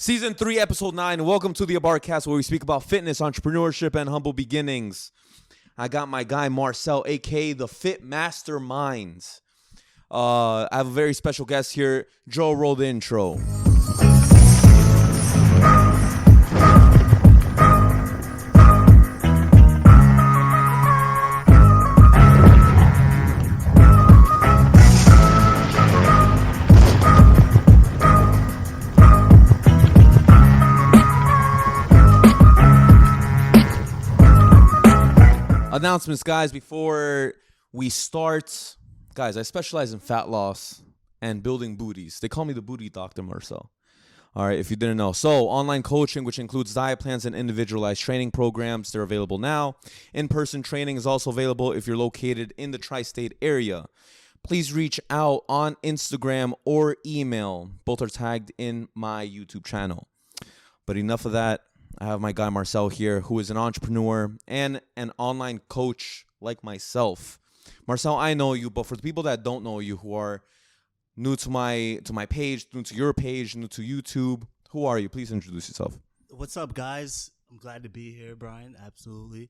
Season 3, Episode 9. Welcome to the Abarca, where we speak about fitness, entrepreneurship, and humble beginnings. I got my guy Marcel, a.k.a. the Fit Mastermind. I have a very special guest here. Joe, roll the intro. Announcements, guys, before we start. Guys, I specialize in fat loss and building booties. They call me the booty doctor, Marcel. All right, if you didn't know. So, online coaching, which includes diet plans and individualized training programs, they're available now. In-person training is also available if you're located in the tri-state area. Please reach out on Instagram or email. Both are tagged in my YouTube channel. But enough of that. I have my guy Marcel here, who is an entrepreneur and an online coach like myself. Marcel, I know you, but for the people that don't know you, who are new to my page, new to your page, new to YouTube, who are you? Please introduce yourself. What's up, guys? I'm glad to be here, Brian. Absolutely.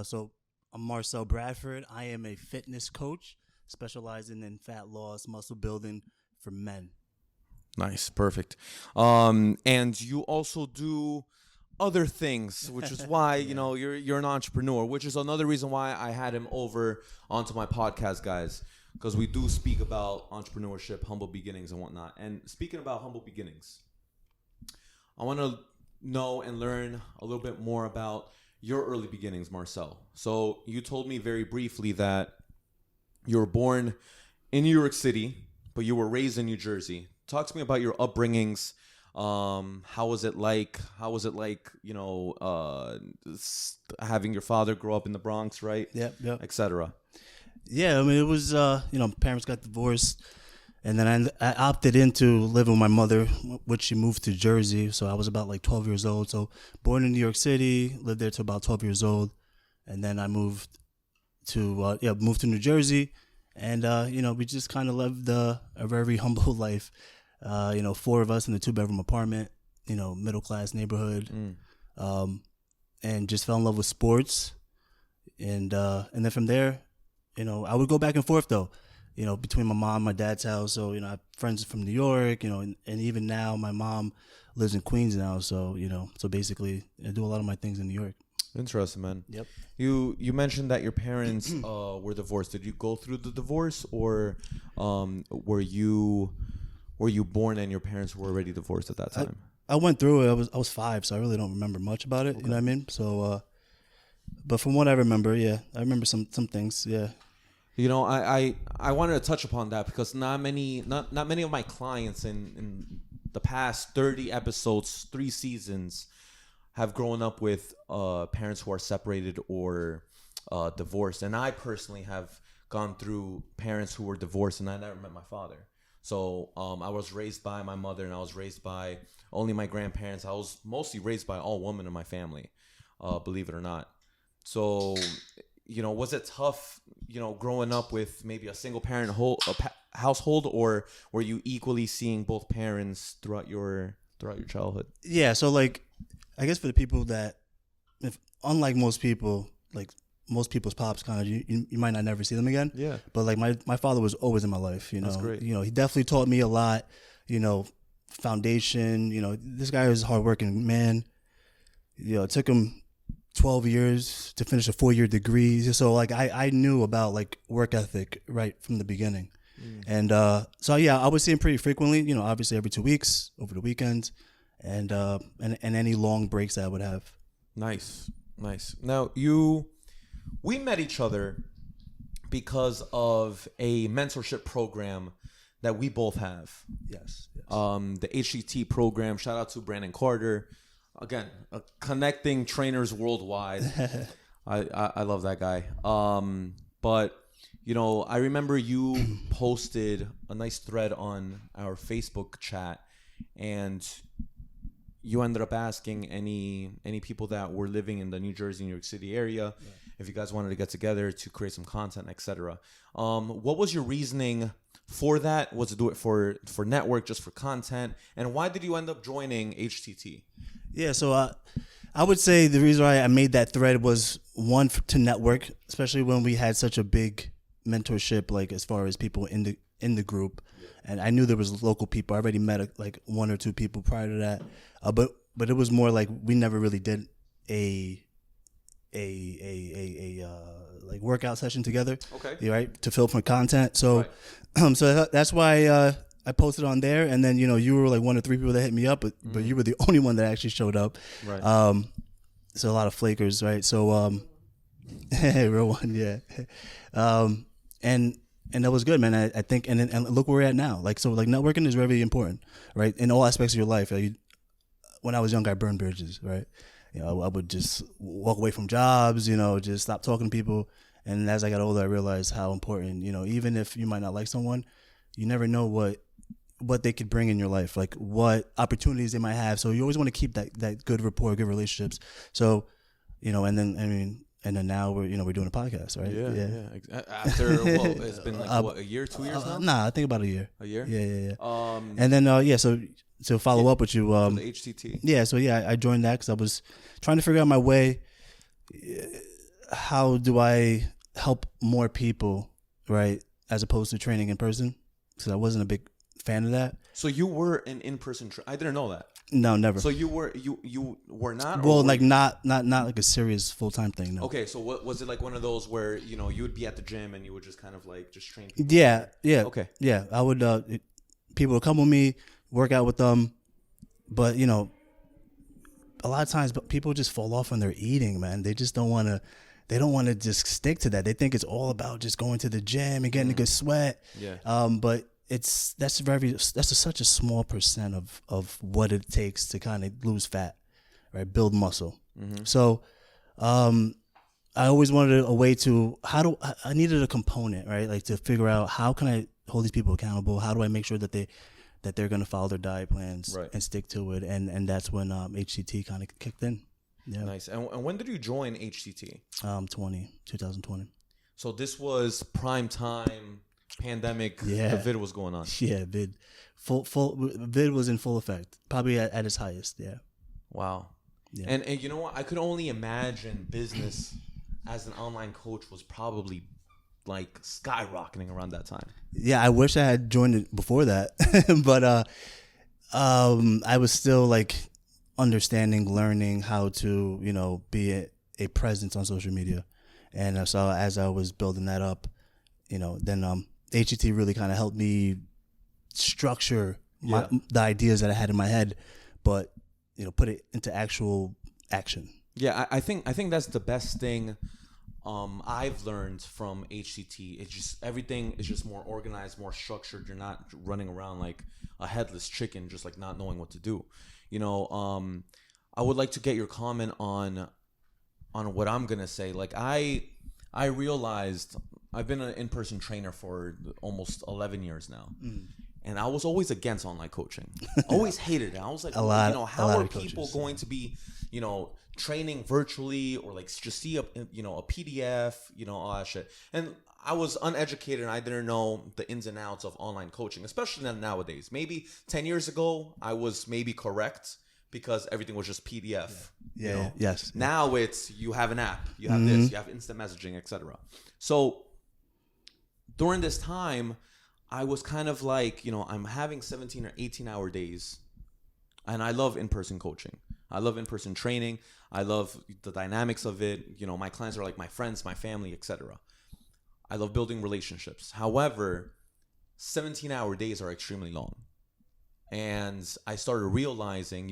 So I'm Marcel Bradford. I am a fitness coach specializing in fat loss, muscle building for men. Nice, perfect. And you also do other things, which is why you're an entrepreneur, which is another reason why I had him over onto my podcast, guys, because we do speak about entrepreneurship, humble beginnings, and whatnot. And speaking about humble beginnings, I want to know and learn a little bit more about your early beginnings, Marcel. So you told me very briefly that you were born in New York City, but you were raised in New Jersey. Talk to me about your upbringings. How was it like, having your father grow up in the Bronx, right? Yep. Etc. Yeah, I mean, it was, parents got divorced, and then I opted into living with my mother, which she moved to Jersey, so I was about like 12 years old. So born in New York City, lived there till about 12 years old, and then I moved to New Jersey, and, we just kind of lived a very humble life. 4 of us in a 2-bedroom apartment, middle class neighborhood, and just fell in love with sports. And then from there, I would go back and forth though, between my mom and my dad's house. So, I have friends from New York, and even now my mom lives in Queens now. So, so basically I do a lot of my things in New York. Interesting, man. Yep. You mentioned that your parents were divorced. Did you go through the divorce, or were you born and your parents were already divorced at that time? I went through it. I was 5, so I really don't remember much about it. Okay. You know what I mean? So, but from what I remember, yeah, I remember some things. Yeah. I wanted to touch upon that because not many of my clients in the past 30 episodes, 3 seasons, have grown up with parents who are separated or divorced. And I personally have gone through parents who were divorced, and I never met my father. So I was raised by my mother, and I was raised by only my grandparents. I was mostly raised by all women in my family, believe it or not. So, was it tough, growing up with maybe a single parent household, or were you equally seeing both parents throughout your childhood? Yeah. So like, I guess for the people that, unlike most people, like most people's pops, kind of you might not never see them again. Yeah. But like my father was always in my life. That's great. He definitely taught me a lot. Foundation. This guy was a hardworking man. It took him 12 years to finish a 4-year degree. So like I knew about like work ethic right from the beginning. And so yeah, I would see him pretty frequently. Obviously every 2 weeks over the weekends, and any long breaks that I would have. Nice. Now we met each other because of a mentorship program that we both have. Yes. The HCT program. Shout out to Brandon Carter. Again, connecting trainers worldwide. I love that guy. But I remember you posted a nice thread on our Facebook chat, and you ended up asking any people that were living in the New Jersey, New York City area, if you guys wanted to get together to create some content, etc. What was your reasoning for that? Was it do it for network, just for content? And why did you end up joining HTT? Yeah, so I would say the reason why I made that thread was one to network, especially when we had such a big mentorship, like as far as people in the group, and I knew there was local people. I already met like one or two people prior to that, but it was more like we never really did a like workout session together. Okay. Right, to film for content. So, Right. so that's why I posted on there, and then you were like one of three people that hit me up, but you were the only one that actually showed up. Right. So a lot of flakers, right? So real one, yeah. And that was good, man. I think, and look where we're at now. Like, so like networking is very important, right? In all aspects of your life. When I was young, I burned bridges, right? I would just walk away from jobs, just stop talking to people. And as I got older, I realized how important, even if you might not like someone, you never know what they could bring in your life, like what opportunities they might have. So you always want to keep that good rapport, good relationships. So, and then now we're doing a podcast, right? Yeah. After it's been like a year, 2 years now? Nah, I think about a year. A year? Yeah. And then so to follow up with you, the HTT. Yeah, so I joined that because I was trying to figure out my way. How do I help more people, right, as opposed to training in person? Because I wasn't a big fan of that. So you were an in-person I didn't know that. No, never. So you were not? Well, like not like a serious full-time thing, no. Okay, so what was it, like one of those where, you would be at the gym and you would just kind of like just train people? Yeah. Okay. Yeah, I would people would come with me, work out with them, but a lot of times people just fall off when they're eating, man. They just don't want to just stick to that. They think it's all about just going to the gym and getting a good sweat. Yeah. But that's such a small percent of what it takes to kind of lose fat, right? Build muscle. Mm-hmm. So, I always wanted a way to I needed a component, right? Like to figure out how can I hold these people accountable? How do I make sure that they're going to follow their diet plans and stick to it? And that's when HCT kind of kicked in. Yeah. Nice. And when did you join HCT? 2020. So this was prime time. Pandemic, yeah. The vid was going on. Yeah, vid was in full effect, probably at its highest. Yeah. Wow. Yeah. And you know what? I could only imagine business as an online coach was probably like skyrocketing around that time. Yeah, I wish I had joined it before that, but I was still like understanding, learning how to be a presence on social media, and so as I was building that up, then HET really kind of helped me structure the ideas that I had in my head, but put it into actual action. Yeah, I think that's the best thing I've learned from HCT. It's just everything is just more organized, more structured. You're not running around like a headless chicken, just like not knowing what to do. I would like to get your comment on what I'm gonna say. Like I realized I've been an in-person trainer for almost 11 years now. And I was always against online coaching. Always hated it. I was like, how are people going to be, training virtually or like just see a PDF, all that shit. And I was uneducated and I didn't know the ins and outs of online coaching, especially nowadays. Maybe 10 years ago, I was maybe correct because everything was just PDF. Yeah. Yes. Now it's you have an app, you have this, you have instant messaging, etc. So during this time, I was kind of like, I'm having 17 or 18 hour days and I love in-person coaching. I love in-person training. I love the dynamics of it. My clients are like my friends, my family, etc. I love building relationships. However, 17-hour days are extremely long. And I started realizing,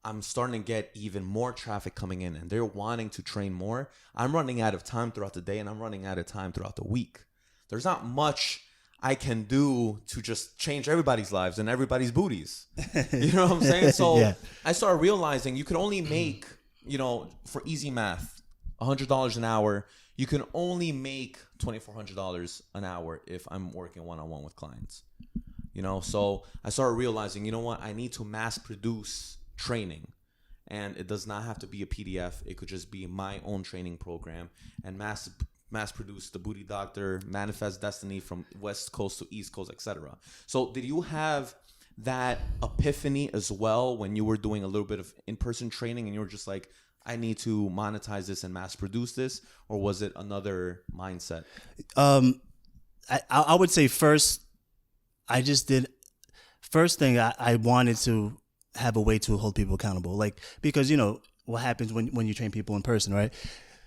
I'm starting to get even more traffic coming in and they're wanting to train more. I'm running out of time throughout the day and I'm running out of time throughout the week. There's not much I can do to just change everybody's lives and everybody's booties. You know what I'm saying? So I started realizing you could only make, for easy math, $100 an hour. You can only make $2,400 an hour if I'm working one-on-one with clients. So I started realizing, I need to mass produce training. And it does not have to be a PDF. It could just be my own training program and mass mass produced the Booty Doctor, Manifest Destiny from West Coast to East Coast, etc. So did you have that epiphany as well when you were doing a little bit of in-person training and you were just like, I need to monetize this and mass produce this? Or was it another mindset? I would say first, first thing I wanted to have a way to hold people accountable. Like, because, you know, what happens when you train people in person, right?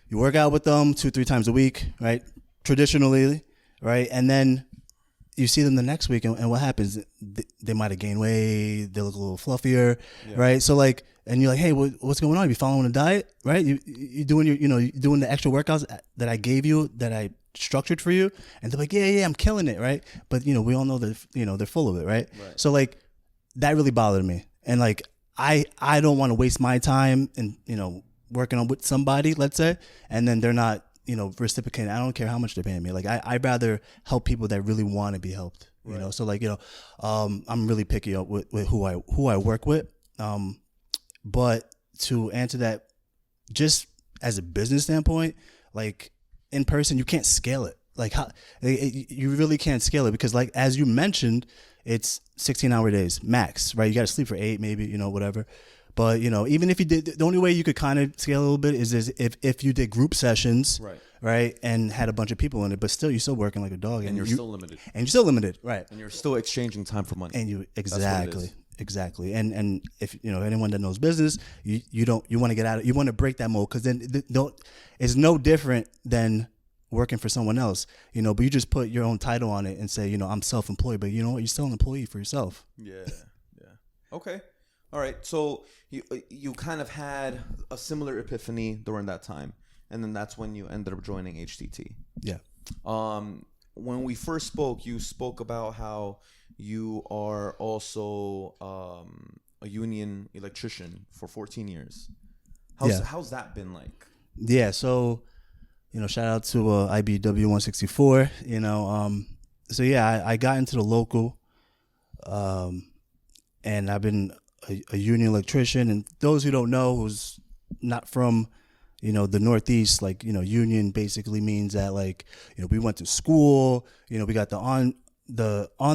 You work out with them 2-3 times a week, right? Traditionally, right? And then you see them the next week, and what happens? They might have gained weight, they look a little fluffier, right? So like, and you're like, hey, what's going on? You following a diet, right? You doing you doing the extra workouts that I gave you, that I structured for you, and they're like, yeah, I'm killing it, right? But we all know that they're full of it, right? So like, that really bothered me, and like, I don't want to waste my time and working on with somebody, let's say, and then they're not reciprocating. I don't care how much they're paying me. Like, I'd rather help people that really want to be helped. Right. So like, I'm really picky with who I work with. But to answer that, just as a business standpoint, like, in person, you can't scale it. Like, you really can't scale it, because like, as you mentioned, it's 16-hour days max, right? You got to sleep for 8, maybe, whatever. But even if you did, the only way you could kind of scale a little bit is if you did group sessions, right, and had a bunch of people in it. But still, you're still working like a dog, and you're still limited. And you're still limited, right? And you're still exchanging time for money. And you exactly. And if anyone that knows business, you want to get out of, you want to break that mold, because then it's no different than working for someone else, but you just put your own title on it and say, I'm self-employed, but you know what? You're still an employee for yourself. Yeah. Okay. All right. So you kind of had a similar epiphany during that time, and then that's when you ended up joining HTT. Yeah. When we first spoke, you spoke about how you are also a union electrician for 14 years. How's that been like? Yeah. So, shout out to IBW 164. So yeah, I got into the local, and I've been a union electrician. And those who don't know, who's not from the Northeast, like union basically means that, like, we went to school, we got the on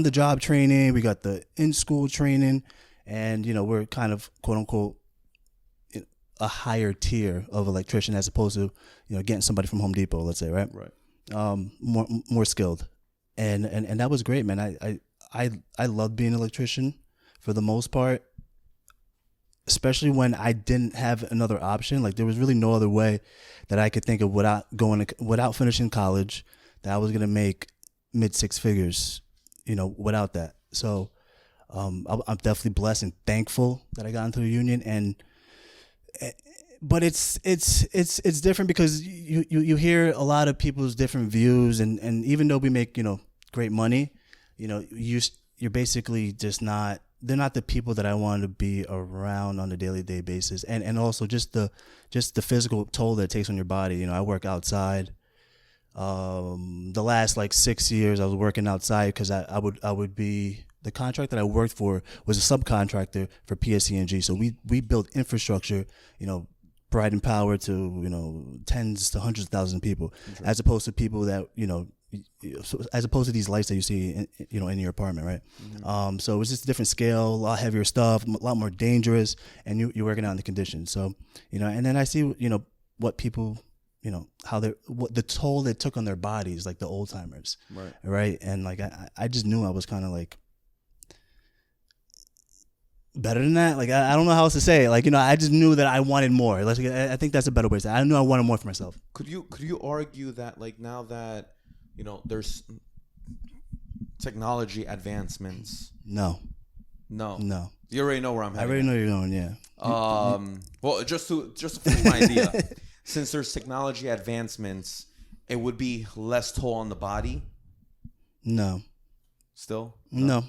the job training, we got the in school training, and we're kind of quote unquote a higher tier of electrician, as opposed to getting somebody from Home Depot, let's say, right? More skilled, and that was great, man. I loved being an electrician for the most part, especially when I didn't have another option. Like, there was really no other way that I could think of without finishing college that I was gonna make mid-6 figures, without that. So I'm definitely blessed and thankful that I got into the union. But it's different, because you hear a lot of people's different views, and even though we make great money, you're basically just not. They're not the people that I want to be around on a daily basis, and also just the physical toll that it takes on your body. I work outside. The last like 6 years I was working outside, because I would be, the contract that I worked for was a subcontractor for PSE&G. So we built infrastructure, providing power to tens to hundreds of thousands of people, as opposed to people that as opposed to these lights that you see in your apartment, right? Mm-hmm. So it was just a different scale, a lot heavier stuff, a lot more dangerous, and you're working out in the conditions. So and then I see what people how what the toll they took on their bodies, like the old timers, right? And like I just knew I was kind of like better than that. Like I don't know how else to say it. Like I just knew that I wanted more. Like I think that's a better way to say it. I knew I wanted more for myself. Could you argue that, like, now that there's technology advancements? No. You already know where I'm heading. I already know you're going. Yeah. Well, just to finish my idea, since there's technology advancements, it would be less toll on the body. No. Still? No.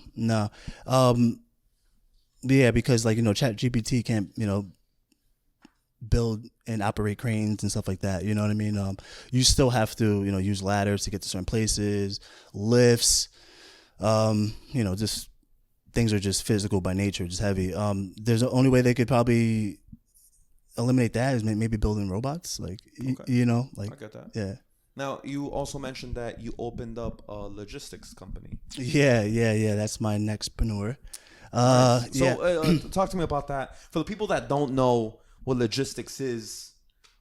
Yeah, because like ChatGPT can't build and operate cranes and stuff like that. You know what I mean? You still have to use ladders to get to certain places, lifts. Just things are just physical by nature, just heavy. There's the only way they could probably eliminate that is maybe building robots. Like okay. like I get that. Yeah. Now, you also mentioned that you opened up a logistics company. Yeah. That's my nextpreneur. Nice. Yeah. So, talk to me about that. For the people that don't know what logistics is,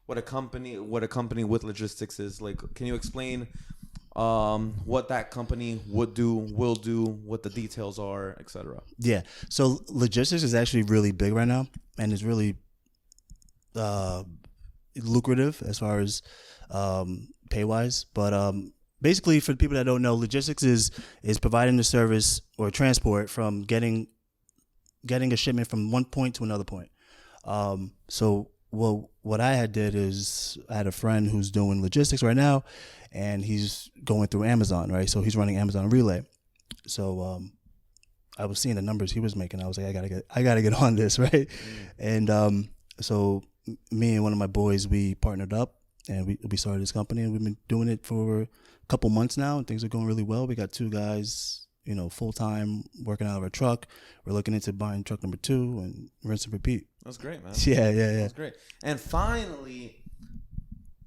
what a company with logistics is, like, can you explain what that company would do, will do, what the details are, etc. Yeah. So logistics is actually really big right now, and it's really lucrative as far as pay wise. But basically, for the people that don't know, logistics is providing the service or transport from getting a shipment from one point to another point. So what I had did is I had a friend who's doing logistics right now, and he's going through Amazon, right? So he's running Amazon Relay. So I was seeing the numbers he was making. I was like, I gotta get on this, right? And so me and one of my boys, we partnered up, and we started this company, and we've been doing it for a couple months now, and things are going really well. We got 2 guys, full time working out of our truck. We're looking into buying truck number 2 and rinse and repeat. That's great, man. Yeah. That's great. And finally,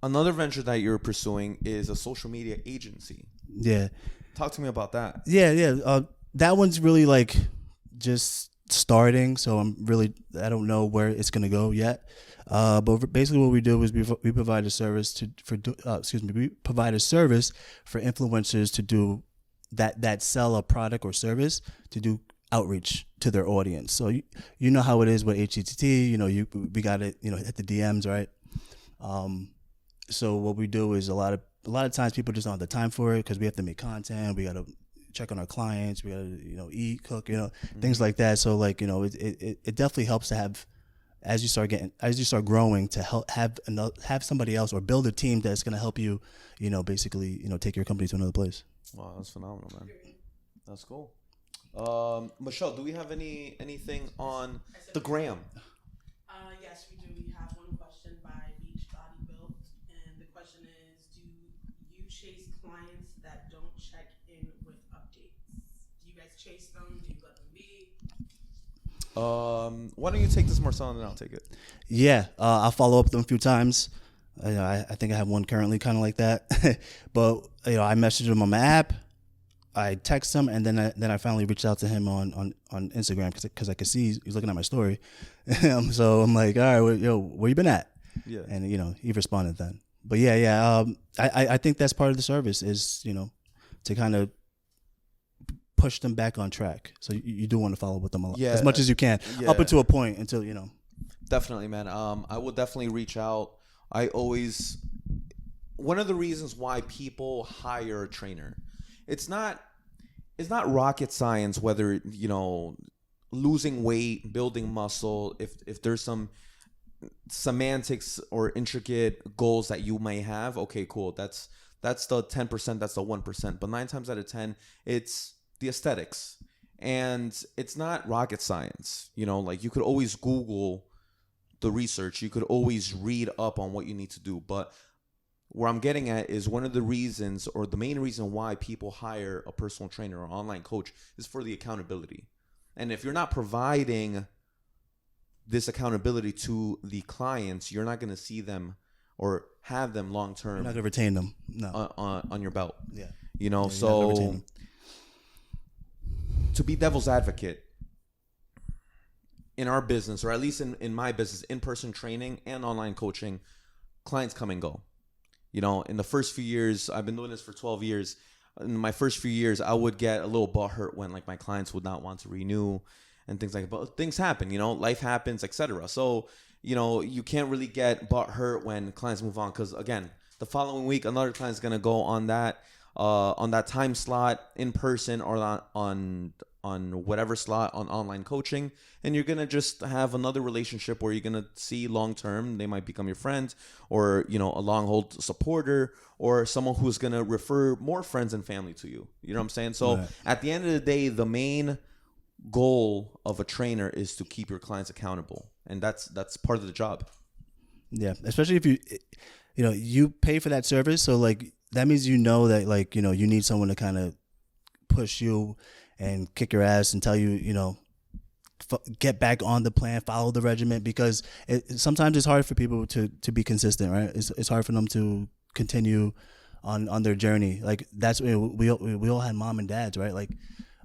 another venture that you're pursuing is a social media agency. Yeah. Talk to me about that. Yeah. That one's really like just starting, so I don't know where it's gonna go yet. But basically, what we do is we provide a service we provide a service for influencers to do that sell a product or service, to do outreach to their audience. So you know how it is with HTTT. We got it. Hit the DMs, right? So what we do is a lot of times people just don't have the time for it because we have to make content. We got to check on our clients. We got to eat, cook, things like that. So it definitely helps to have, as you start growing, to have somebody else or build a team that's going to help you, basically take your company to another place. Wow, that's phenomenal, man. That's cool. Michelle, do we have anything on the gram? Yes, we do. We have one question by Beach Bodybuild, and the question is: do you chase clients that don't check in with updates? Do you guys chase them? Do you let them be? Why don't you take this, Marcel, and then I'll take it. Yeah, I'll follow up with them a few times. I think I have one currently kind of like that. But I messaged him on my app, I text him, and then I finally reached out to him on Instagram because I could see he's looking at my story. So I'm like, all right, where you been at? Yeah. And he responded then. But yeah. I think that's part of the service is to kind of push them back on track. So you do want to follow with them a lot, as much as you can, up until a point until Definitely, man. I will definitely reach out. One of the reasons why people hire a trainer, it's not rocket science whether losing weight, building muscle, if there's some semantics or intricate goals that you may have, okay, cool, that's the 10%, that's the 1%, but 9 times out of 10 it's the aesthetics, and it's not rocket science. Like, you could always Google the research, you could always read up on what you need to do, but where I'm getting at is one of the reasons, or the main reason why people hire a personal trainer or online coach, is for the accountability. And if you're not providing this accountability to the clients, you're not going to see them or have them long term. You're not going to retain them. No. On your belt. Yeah. So to be devil's advocate, in our business, or at least in my business, in-person training and online coaching, clients come and go. In the first few years, I've been doing this for 12 years. In my first few years, I would get a little butthurt when my clients would not want to renew and things like that. But things happen, life happens, etc. So, you can't really get butthurt when clients move on, because again, the following week, another client is going to go on that time slot in person, or on whatever slot on online coaching, and you're gonna just have another relationship where you're gonna see long term. They might become your friend, or a long haul supporter, or someone who's gonna refer more friends and family to you. You know what I'm saying? So right. At the end of the day, the main goal of a trainer is to keep your clients accountable, and that's part of the job. Yeah, especially if you pay for that service, so that means that you need someone to kind of push you and kick your ass and tell you, get back on the plan, follow the regimen, because sometimes it's hard for people to be consistent, right? It's hard for them to continue on their journey. Like that's we all had mom and dads, right? Like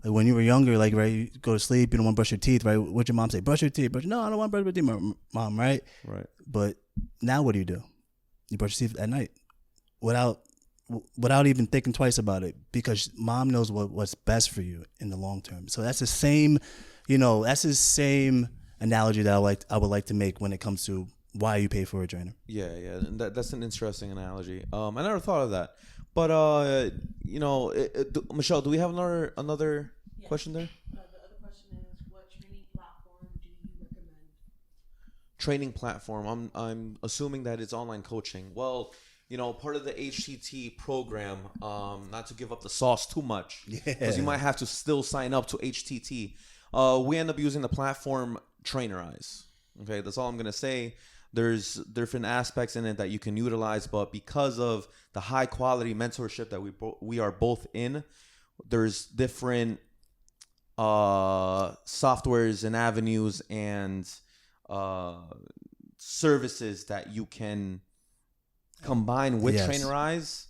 when you were younger, like right, you go to sleep, you don't want to brush your teeth, right? What'd your mom say? Brush your teeth. No, I don't want to brush my teeth, mom, right? Right. But now what do? You brush your teeth at night without even thinking twice about it, because mom knows what's best for you in the long term. So that's the same, that's the same analogy that I would like to make when it comes to why you pay for a trainer. Yeah, and that's an interesting analogy. I never thought of that, but Michelle, do we have another question there? The other question is, what training platform do you recommend? Training platform. I'm assuming that it's online coaching. Well, part of the HTT program, not to give up the sauce too much, because you might have to still sign up to HTT. We end up using the platform Trainerize. Okay, that's all I'm gonna say. There's different aspects in it that you can utilize, but because of the high quality mentorship that we are both in, there's different softwares and avenues and services that you can combine with Trainerize,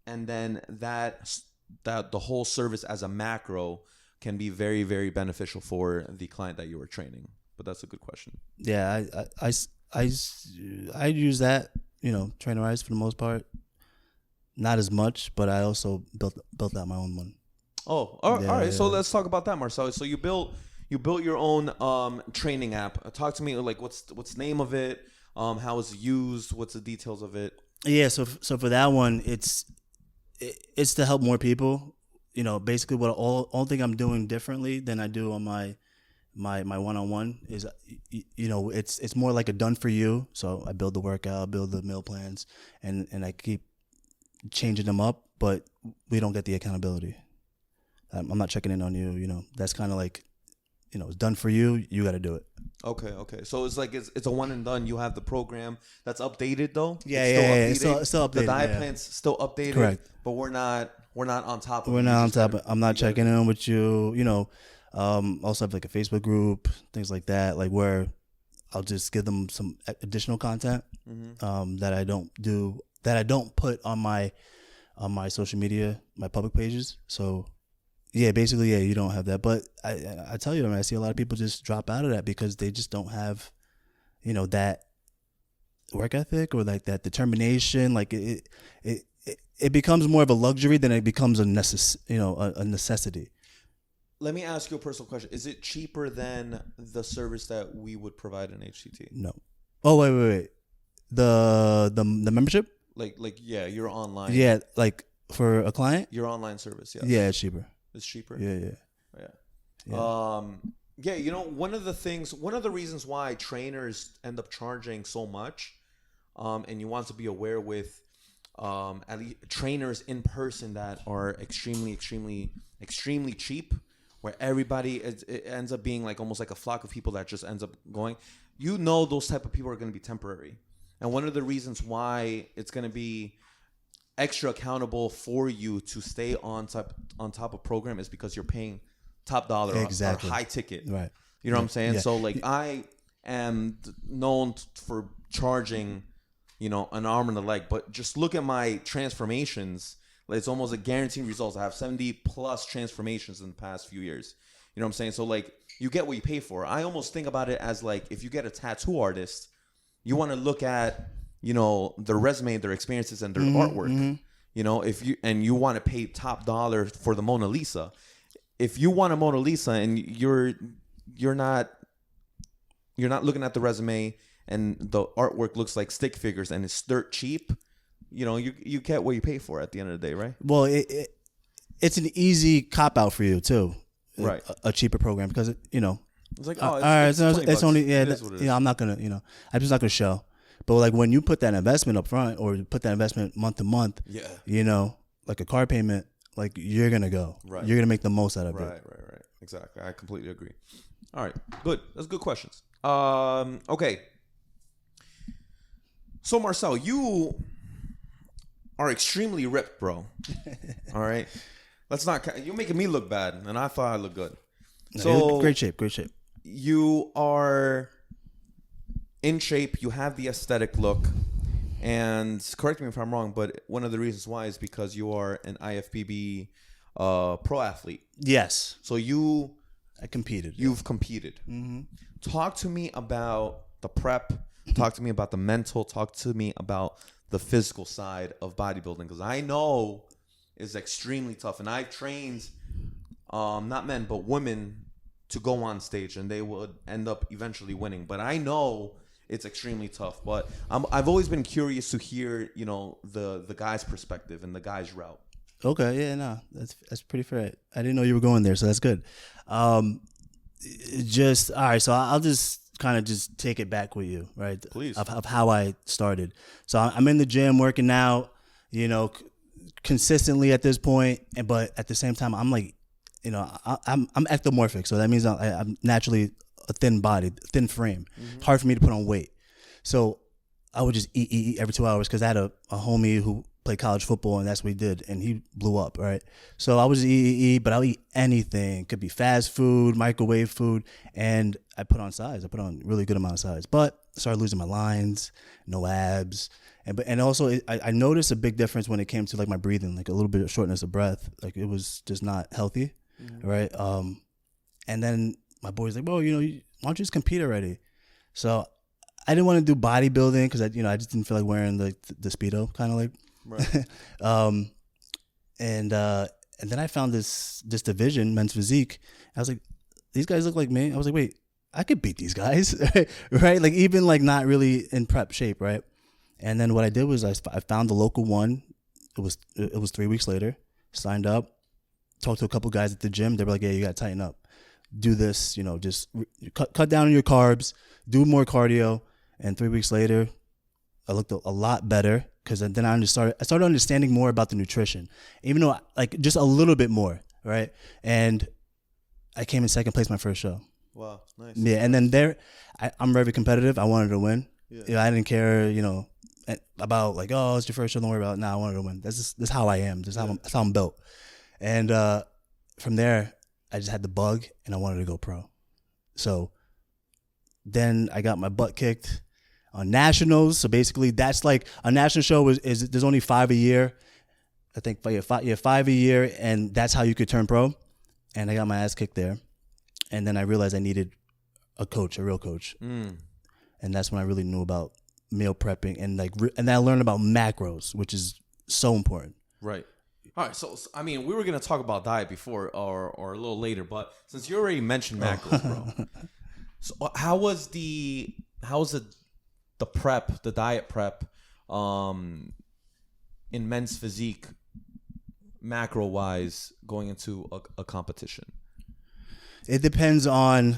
and then that the whole service as a macro can be very, very beneficial for the client that you are training. But that's a good question. Yeah, I use that, Trainerize for the most part. Not as much, but I also built out my own one. Oh, all right. Yeah. So let's talk about that, Marcel. So you built your own training app. Talk to me, like what's the name of it? How it's used? What's the details of it? Yeah, so for that one, it's to help more people. Basically what all thing I'm doing differently than I do on my one-on-one is, it's more like a done for you. So I build the workout, build the meal plans, and I keep changing them up, but we don't get the accountability. I'm not checking in on you. That's kind of like, it's done for you. You got to do it. Okay. So it's like it's a one and done. You have the program that's updated though. Yeah, it's still updated. The diet plan's still updated. Correct. But we're not on top of it. We're not on top. I'm not checking in with you. Also have like a Facebook group, things like that, like where I'll just give them some additional content that I don't put on my social media, my public pages. So yeah, basically, you don't have that. But I tell you, I see a lot of people just drop out of that because they just don't have, that work ethic or like that determination. Like it becomes more of a luxury than it becomes a necessity. Let me ask you a personal question. Is it cheaper than the service that we would provide in HTT? No. Oh, wait. The membership? Like your online. Yeah, like for a client? Your online service, yes. Yeah, it's cheaper. It's cheaper? Yeah. One of the reasons why trainers end up charging so much, and you want to be aware with at least trainers in person that are extremely, extremely, extremely cheap, where everybody it ends up being like almost like a flock of people that just ends up going. Those type of people are going to be temporary. And one of the reasons why it's going to be extra accountable for you to stay on top of program is because you're paying top dollar or high ticket. Right. You know what I'm saying? Yeah. So like I am known for charging, an arm and a leg, but just look at my transformations. Like it's almost a guaranteed results. I have 70 plus transformations in the past few years. You know what I'm saying? So like you get what you pay for. I almost think about it as like if you get a tattoo artist, you want to look at, their resume, their experiences, and their artwork. If you want to pay top dollar for the Mona Lisa. If you want a Mona Lisa and you're not looking at the resume and the artwork looks like stick figures and it's dirt cheap, you get what you pay for at the end of the day, right? Well, it's an easy cop out for you too, right? A cheaper program because it's like it's only I'm not gonna I'm just not gonna show. But like when you put that investment up front or put that investment month to month, like a car payment, like you're gonna go, right? You're gonna make the most out of it. Right. Exactly. I completely agree. All right, good. That's good questions. Okay. So Marcel, you are extremely ripped, bro. All right. You're making me look bad, and I thought I looked good. So great shape. You are in shape. You have the aesthetic look. And correct me if I'm wrong, but one of the reasons why is because you are an IFBB pro athlete. Yes. So I competed. you've competed. Mm-hmm. Talk to me about the prep. Talk to me about the mental. Talk to me about the physical side of bodybuilding, because I know it's extremely tough. And I've trained, not men, but women to go on stage, and they would end up eventually winning. But I know it's extremely tough. But I've always been curious to hear, the guy's perspective and the guy's route. Okay, yeah, no, that's pretty fair. I didn't know you were going there, so that's good. Just all right, so I'll just kind of just take it back with you, right? Please. Of how I started. So I'm in the gym working out, consistently at this point, but at the same time, I'm like, I'm ectomorphic, so that means I'm naturally a thin body, thin frame. Mm-hmm. Hard for me to put on weight. So I would just eat every 2 hours because I had a homie who played college football, and that's what he did, and he blew up, right? So I would just eat, but I'll eat anything. Could be fast food, microwave food, and I put on size. I put on really good amount of size, but I started losing my lines, no abs, and also I noticed a big difference when it came to like my breathing, like a little bit of shortness of breath. Like it was just not healthy, right? And then my boy's like, "Bro, why don't you just compete already?" So I didn't want to do bodybuilding because I just didn't feel like wearing the Speedo, kind of like. Right. And then I found this division, men's physique. I was like, these guys look like me. I was like, wait, I could beat these guys, right? Like even like not really in prep shape, right? And then what I did was I found the local one. It was 3 weeks later. Signed up, talked to a couple guys at the gym. They were like, yeah, you got to tighten up. Do this, just cut down on your carbs, do more cardio. And 3 weeks later, I looked a lot better because then I started understanding more about the nutrition, even though like just a little bit more, right? And I came in second place my first show. Wow, nice. Yeah, and then I'm very competitive. I wanted to win. Yeah. I didn't care, about like, oh, it's your first show, don't worry about it. Nah, I wanted to win. This is how I am. That's how I'm built. And from there, I just had the bug, and I wanted to go pro. So then I got my butt kicked on nationals. So basically that's like a national show is there's only 5 a year. I think 5 a year, and that's how you could turn pro. And I got my ass kicked there. And then I realized I needed a real coach. And that's when I really knew about meal prepping and and then I learned about macros, which is so important. Right. All right. So I mean, we were gonna talk about diet before or a little later, but since you already mentioned macros, bro. So how was the prep, the diet prep, in men's physique, macro wise, going into a competition? It depends on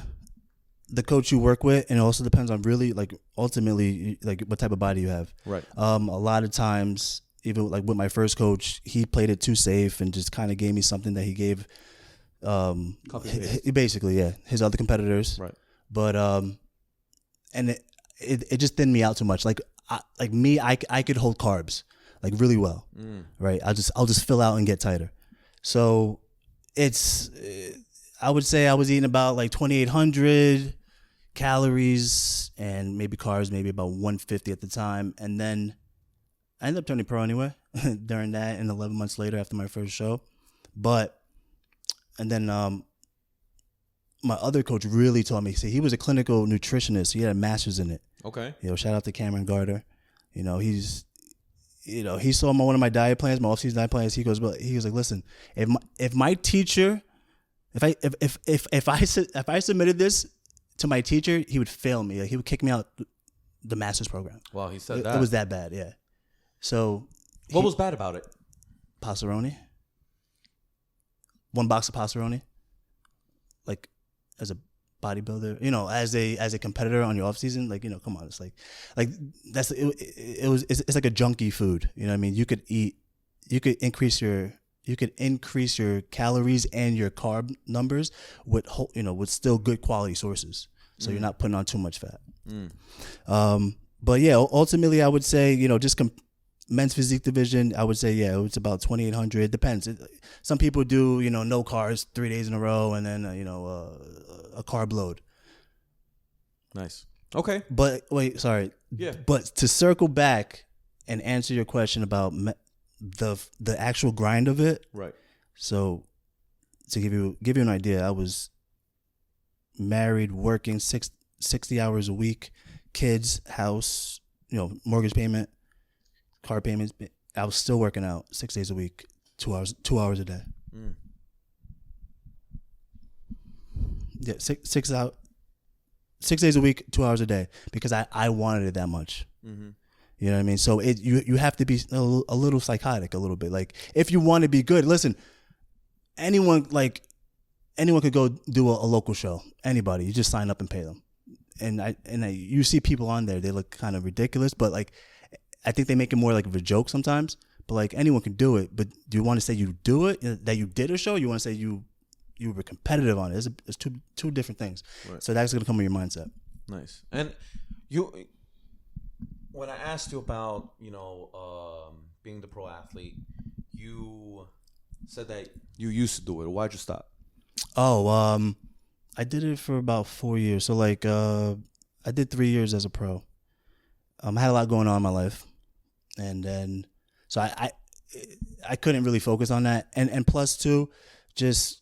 the coach you work with, and it also depends on really like ultimately like what type of body you have. Right. A lot of times, even like with my first coach, he played it too safe and just kind of gave me something that he gave basically, yeah, his other competitors. Right. But and it just thinned me out too much. Like I could hold carbs like really well. Right. I'll just fill out and get tighter. So it's I would say I was eating about like 2,800 calories and maybe carbs, maybe about 150 at the time. And then I ended up turning pro anyway during that and 11 months later after my first show. And then my other coach really taught me. See, he was a clinical nutritionist. He had a master's in it. Okay. Shout out to Cameron Garter. He saw one of my diet plans, my off-season diet plans. He was like, listen, if my teacher, if I submitted this to my teacher, he would fail me. Like, he would kick me out the master's program. Wow, he said that. It was that bad, yeah. So what was bad about it? Passeroni. 1 box of Passeroni. Like as a bodybuilder, as a competitor on your off season, like, come on, it's like that's it's like a junky food. You know what I mean? You could increase your calories and your carb numbers with with still good quality sources. So you're not putting on too much fat. But yeah, ultimately I would say, just men's physique division, I would say, yeah, it's about 2,800. It depends. Some people do, no carbs 3 days in a row and then, a carb load. Nice. Okay. But wait, sorry. Yeah. But to circle back, and answer your question about the actual grind of it. Right. So to give you an idea, I was married, working 60 hours a week, kids, house, mortgage payment, car payments. I was still working out 6 days a week, 2 hours a day. Mm. Yeah, 6 days a week, 2 hours a day, because I wanted it that much. Mm-hmm. You know what I mean? So you have to be a little psychotic, a little bit. Like, if you want to be good, listen, anyone could go do a local show. Anybody, you just sign up and pay them. And you see people on there, they look kind of ridiculous, but like, I think they make it more like of a joke sometimes. But like, anyone can do it. But do you want to say you do it, that you did a show? You want to say you were competitive on it? It's two different things. Right. So that's gonna come with your mindset. Nice. And when I asked you about being the pro athlete, you said that you used to do it. Why'd you stop? Oh, I did it for about 4 years. So like, I did 3 years as a pro. I had a lot going on in my life, and then so I couldn't really focus on that. And plus too, just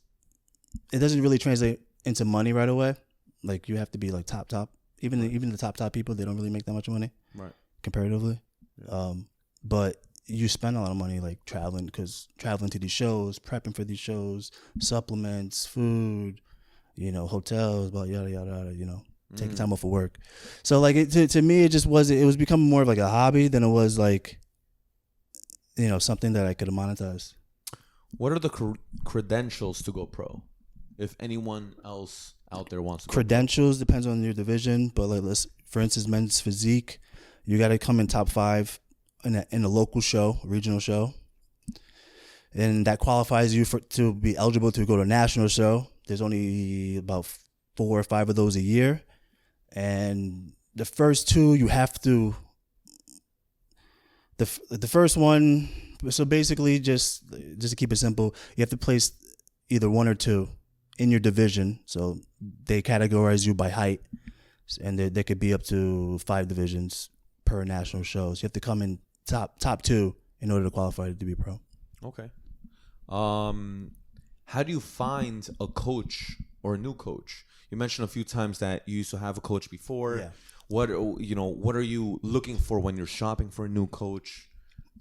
it doesn't really translate into money right away. Like, you have to be like top. Even the top people, they don't really make that much money, right? Comparatively. Yeah. But you spend a lot of money like traveling to these shows, prepping for these shows, supplements, food, hotels, about yada yada yada. Taking time off of work. So like, to me, it was becoming more of like a hobby than it was like, something that I could have monetized. What are the credentials to go pro? If anyone else out there wants to credentials, depends on your division, but like, for instance, men's physique, you got to come in top 5 in a local show, regional show, and that qualifies you to be eligible to go to a national show. There's only about 4 or 5 of those a year, and the first 2 you have to. The first one, so basically, just to keep it simple, you have to place either 1 or 2 in your division. So they categorize you by height, and there could be up to 5 divisions per national show. So you have to come in top 2 in order to qualify to be pro. Okay. How do you find a coach or a new coach? You mentioned a few times that you used to have a coach before. Yeah. What are you looking for when you're shopping for a new coach?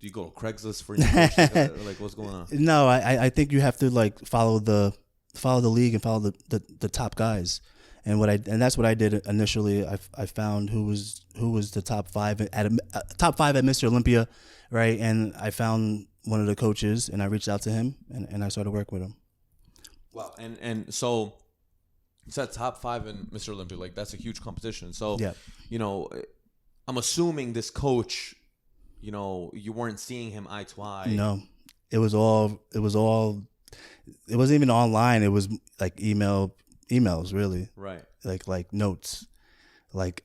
Do you go to Craigslist for a new coach? Like, what's going on? No, I think you have to like follow the league and follow the top guys. And that's what I did initially. I found who was the top 5 at Mr. Olympia, right? And I found one of the coaches, and I reached out to him, and I started working with him. Wow, and so it's at top 5 in Mr. Olympia. Like, that's a huge competition. So yeah. I'm assuming this coach, you weren't seeing him eye to eye. No, it wasn't even online. It was like emails, really. Right. Like notes, like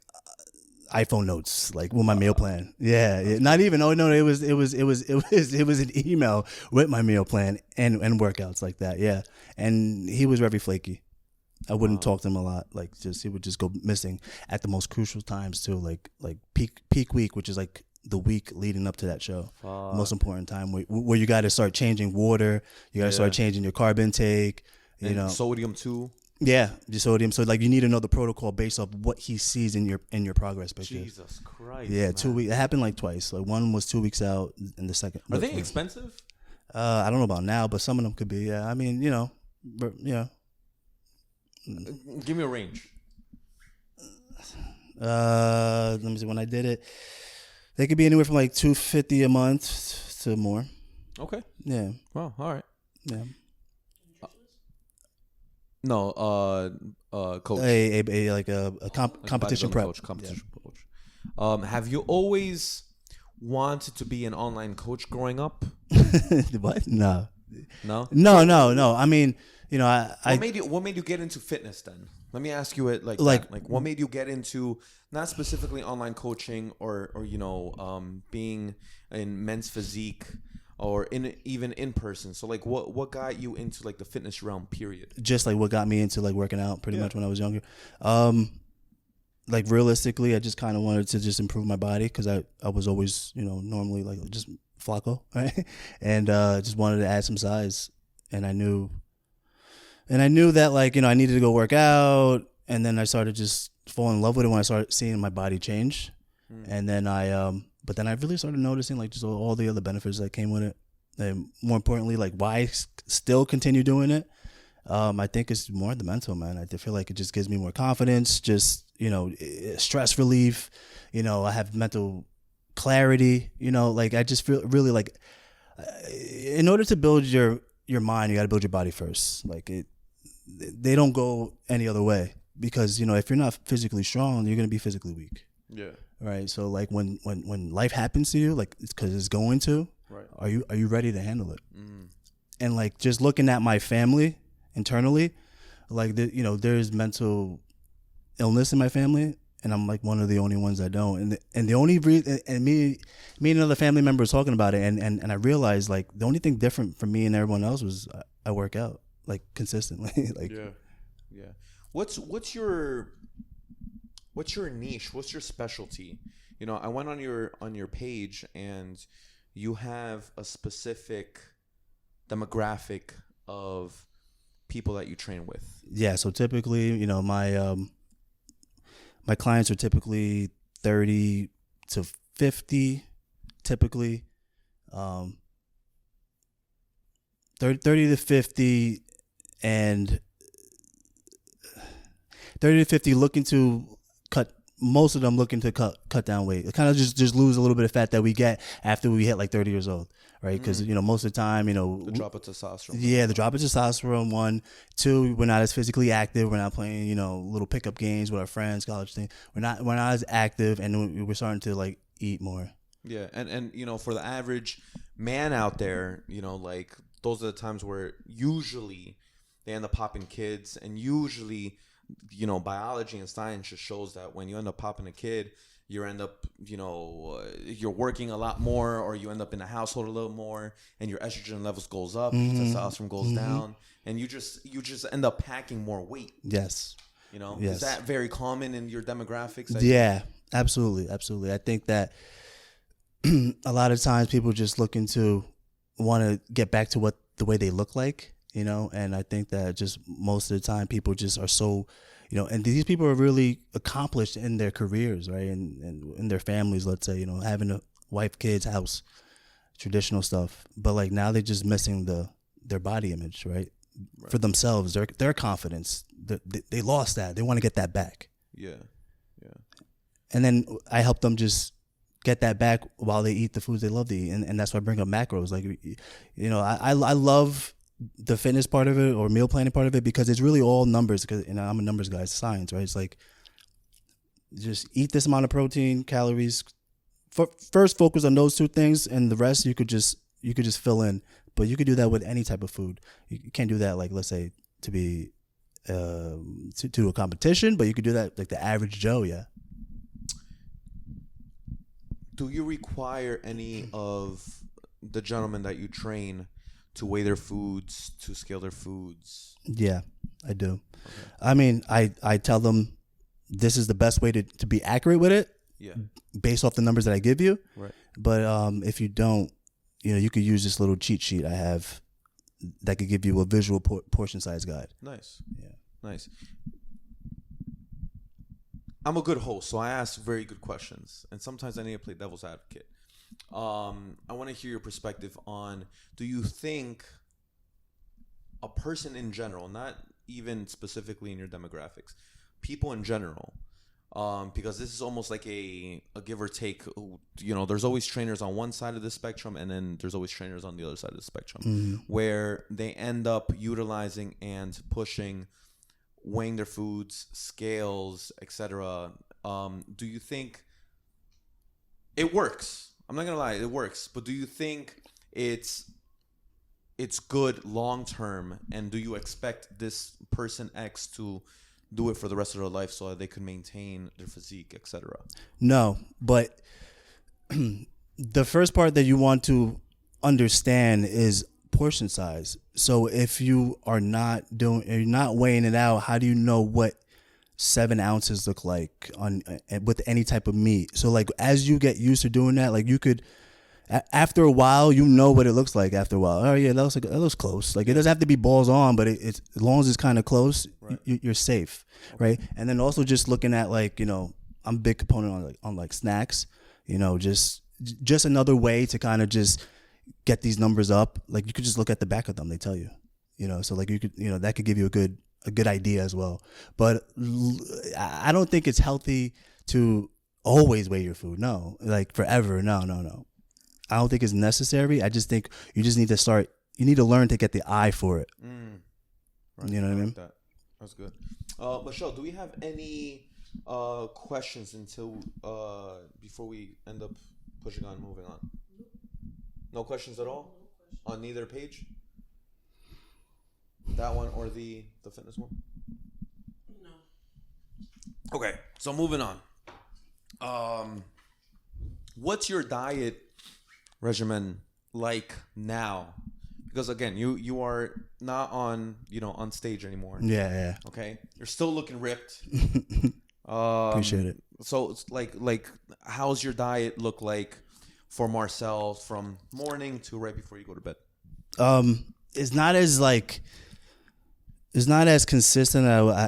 iPhone notes, like with my meal plan. Yeah. Not even. Oh no, it was an email with my meal plan and workouts like that. Yeah. And he was very flaky. I wouldn't talk to him a lot. Like, he would just go missing at the most crucial times too. Like peak week, which is like the week leading up to that show. Most important time where you got to start changing water. You got to start changing your carb intake. Sodium too. Yeah, the sodium. So like, you need to know the protocol based off what he sees in your progress picture. Jesus Christ. Yeah, man. 2 weeks. It happened like twice. Like, one was 2 weeks out, and the second. Are they expensive? I don't know about now, but some of them could be. Yeah, I mean, yeah. Give me a range. Let me see. When I did it, they could be anywhere from like $250 a month to more. Okay. Yeah. Wow. All right. Yeah. No. Coach. A competition prep. Competition coach. Have you always wanted to be an online coach growing up? What? No. No. No. I mean, What made you get into fitness then? Let me ask you it like what made you get into not specifically online coaching or being in men's physique or even in person. So like what got you into like the fitness realm, period? Just like what got me into like working out pretty much when I was younger. like realistically, I just kind of wanted to just improve my body because I was always, normally like just flaco, right? And just wanted to add some size. And I knew that like, I needed to go work out. And then I started just falling in love with it when I started seeing my body change. And then but then I really started noticing like just all the other benefits that came with it. And more importantly, like why I still continue doing it. I think it's more the mental, man. I feel like it just gives me more confidence, just, stress relief. I have mental clarity, like I just feel really like in order to build your mind, you got to build your body first. Like they don't go any other way because, if you're not physically strong, you're going to be physically weak. Yeah. Right. So like when life happens to you, like it's because it's going to, right. Are you ready to handle it? And like just looking at my family internally, like there's mental illness in my family, and I'm like one of the only ones that don't. And the only reason, and me and another family member was talking about it, and I realized like the only thing different from me and everyone else was I work out like consistently. Like yeah. What's your niche? What's your specialty? I went on your page and you have a specific demographic of people that you train with. Yeah, so typically, my clients are typically 30 to 50, typically 30 to 50 and 30 to 50 looking to cut, most of them looking to cut down weight. Kind of just lose a little bit of fat that we get after we hit like 30 years old, right? Because, most of the time, the drop of testosterone. Yeah, the drop of testosterone, 1. 2, we're not as physically active. We're not playing, little pickup games with our friends, college thing. We're not as active, and we're starting to like eat more. Yeah, and for the average man out there, like those are the times where usually they end up popping kids, and usually, biology and science just shows that when you end up popping a kid, you end up, you're working a lot more, or you end up in the household a little more, and your estrogen levels goes up, testosterone goes down, and you just end up packing more weight. Yes. Is that very common in your demographics? Yeah, absolutely. I think that a lot of times people just looking to want to get back to the way they look like, and I think that just most of the time people just are so, and these people are really accomplished in their careers, right? And in their families, let's say, having a wife, kids, house, traditional stuff. But like now they're just missing their body image, right? For themselves, their confidence. They lost that. They want to get that back. Yeah. And then I help them just get that back while they eat the foods they love to eat. And that's why I bring up macros. Like, I love the fitness part of it or meal planning part of it because it's really all numbers. Because I'm a numbers guy, it's science, right? It's like just eat this amount of protein, calories. First, focus on those 2 things, and the rest you could just fill in. But you could do that with any type of food. You can't do that like, let's say, to be to a competition, but you could do that like the average Joe. Yeah. Do you require any of the gentlemen that you train to weigh their foods, to scale their foods? Yeah, I do. Okay. I mean, I tell them this is the best way to be accurate with it. Yeah. Based off the numbers that I give you. Right. But if you don't, you could use this little cheat sheet I have that could give you a visual portion size guide. Nice. Yeah. Nice. I'm a good host, so I ask very good questions, and sometimes I need to play devil's advocate. I want to hear your perspective on, do you think a person in general, not even specifically in your demographics, people in general, because this is almost like a give or take, there's always trainers on one side of the spectrum, and then there's always trainers on the other side of the spectrum, where they end up utilizing and pushing weighing their foods, scales, etc. Do you think it works? I'm not gonna lie, it works. But do you think it's good long term? And do you expect this person X to do it for the rest of their life so that they could maintain their physique, etc.? No, but the first part that you want to understand is portion size. So if you're not weighing it out, how do you know what 7 ounces look like on with any type of meat. So like as you get used to doing that, like you could after a while, you know what it looks like after a while. Oh yeah, that looks close. Like it doesn't have to be balls on, but it's as long as it's kind of close, Right. you're safe, right? And then also just looking at like, you know, I'm a big component on like snacks, you know, just another way to kind of just get these numbers up. Like you could just look at the back of them, they tell you, you know, so like you could, you know, that could give you a good idea as well. But I don't think it's healthy to always weigh your food. No, like forever. No. I don't think it's necessary. I just think you just need to start. You need to learn to get the eye for it. Right. You know what I mean? That. That's good. Michelle, do we have any questions until before we end up pushing on, moving on? No questions at all on neither page. That one or the fitness one? No. Okay, so moving on. What's your diet regimen like now? Because again, you are not on stage anymore. Yeah. Okay, you're still looking ripped. Appreciate it. So it's like how's your diet look like for Marcel from morning to right before you go to bed? It's not as consistent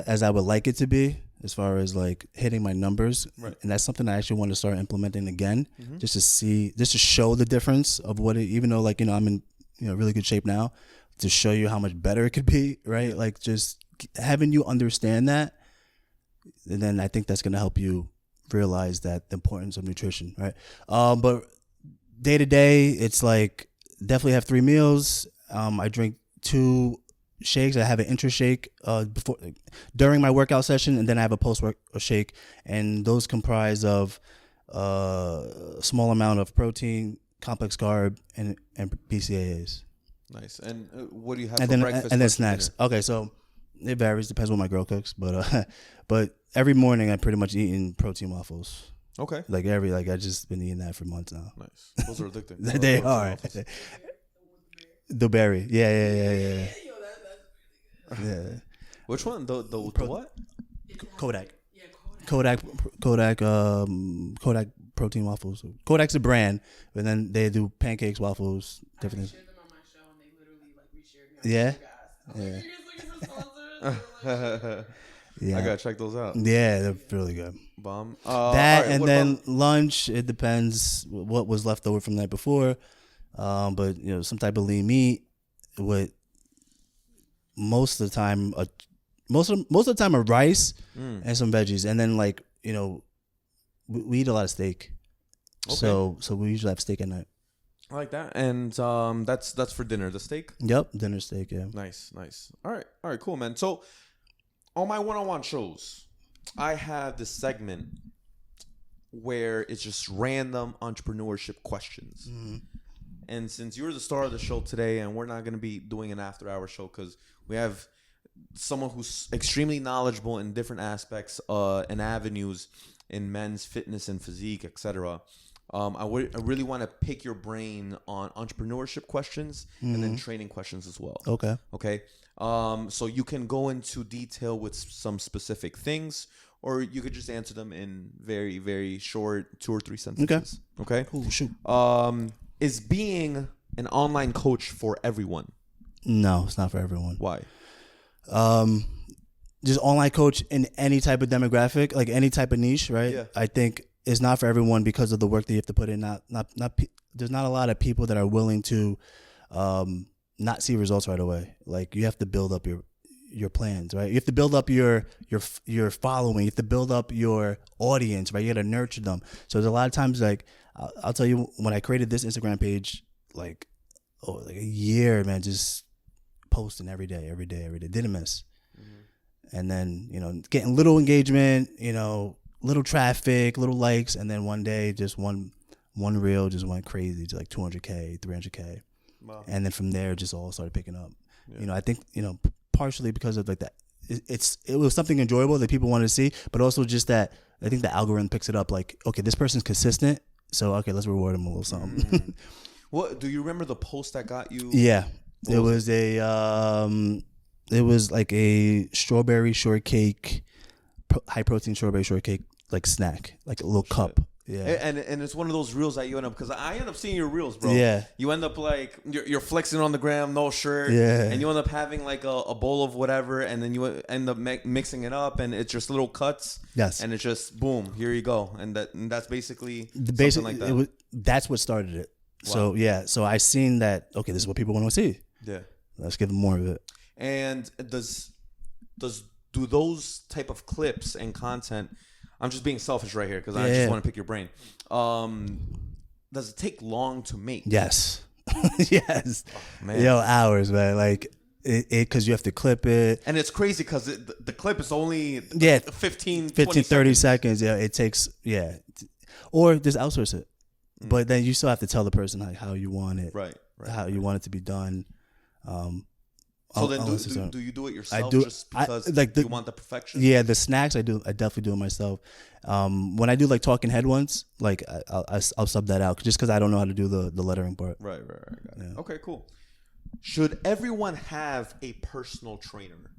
as I would like it to be as far as like hitting my numbers. Right. And that's something I actually want to start implementing again, just to show the difference of what it, even though like, you know, I'm in, you know, really good shape now, to show you how much better it could be, right? Like just having you understand that, and then I think that's going to help you realize that the importance of nutrition, right? But day to day, it's like definitely have 3 meals. I drink 2 shakes. I have an intra shake during my workout session, and then I have a post work shake, and those comprise of a small amount of protein, complex carb, and BCAAs. Nice. And what do you have And for then breakfast? and then lunch, snacks. dinner? Okay, so it varies, depends what my girl cooks, but every morning I'm pretty much eating protein waffles. Okay. I just been eating that for months now. Nice. Those are addictive. They are. The berry. Yeah. Yeah. Which one? The what? Kodak. Yeah, Kodak. Kodak protein waffles. Kodak's a brand, but then they do pancakes, waffles, different I things. shared them on my show, and they literally like reshared me. Yeah? Yeah. Yeah. I gotta check those out. Yeah, they're really good. Bomb. That all right, and what then about- lunch, it depends what was left over from the night before. But you know, some type of lean meat with most of the time a rice and some veggies, and then like, you know, we eat a lot of steak. Okay. So we usually have steak at night. I like that. And that's for dinner. The steak. Yep, dinner steak. Yeah. Nice. All right, cool, man. So on my one-on-one shows, I have this segment where it's just random entrepreneurship questions. And since you're the star of the show today, and we're not going to be doing an after-hour show because we have someone who's extremely knowledgeable in different aspects and avenues in men's fitness and physique, etc. I really want to pick your brain on entrepreneurship questions and then training questions as well. Okay. So you can go into detail with some specific things, or you could just answer them in very, very short 2 or 3 sentences. Okay. Cool. Shoot. Is being an online coach for everyone? No, it's not for everyone. Why? Just online coach in any type of demographic, like any type of niche, right? Yeah. I think it's not for everyone because of the work that you have to put in. There's not a lot of people that are willing to not see results right away. Like you have to build up your plans, right? You have to build up your following. You have to build up your audience, right? You got to nurture them. So there's a lot of times, like I'll tell you, when I created this Instagram page, like a year, man, just posting every day, didn't miss. And then, you know, getting little engagement, you know, little traffic, little likes, and then one day just one reel just went crazy to like 200K, 300K. Wow. And then from there just all started picking up. Yeah. You know, I think, you know, partially because of like that, it was something enjoyable that people wanted to see, but also just that I think the algorithm picks it up like, okay, this person's consistent, so okay, let's reward them a little something. What do you remember the post that got you? Yeah, it was like a strawberry shortcake high protein strawberry shortcake like snack, like a little cup. Yeah. And it's one of those reels that you end up, because I end up seeing your reels, bro. Yeah. You end up like you're flexing on the gram, no shirt. Yeah. And you end up having like a bowl of whatever, and then you end up mixing it up, and it's just little cuts. Yes. And it's just boom, here you go, and that's basically something like that. That's what started it. Wow. So yeah. So I seen that. Okay, this is what people want to see. Yeah. Let's give them more of it. And do those type of clips and content? I'm just being selfish right here because I just want to pick your brain. Does it take long to make? Yes. Yes. Oh, man. Yo, hours, man. Like it because you have to clip it. And it's crazy because the clip is only 15 30 seconds. Yeah, it takes, or just outsource it. But then you still have to tell the person like how you want it. Right. How you want it to be done. So then do you do it yourself just because you want the perfection? Yeah, the snacks I definitely do it myself. When I do like talking head ones, like I'll sub that out just because I don't know how to do the lettering part. Right. Yeah. Okay, cool. Should everyone have a personal trainer?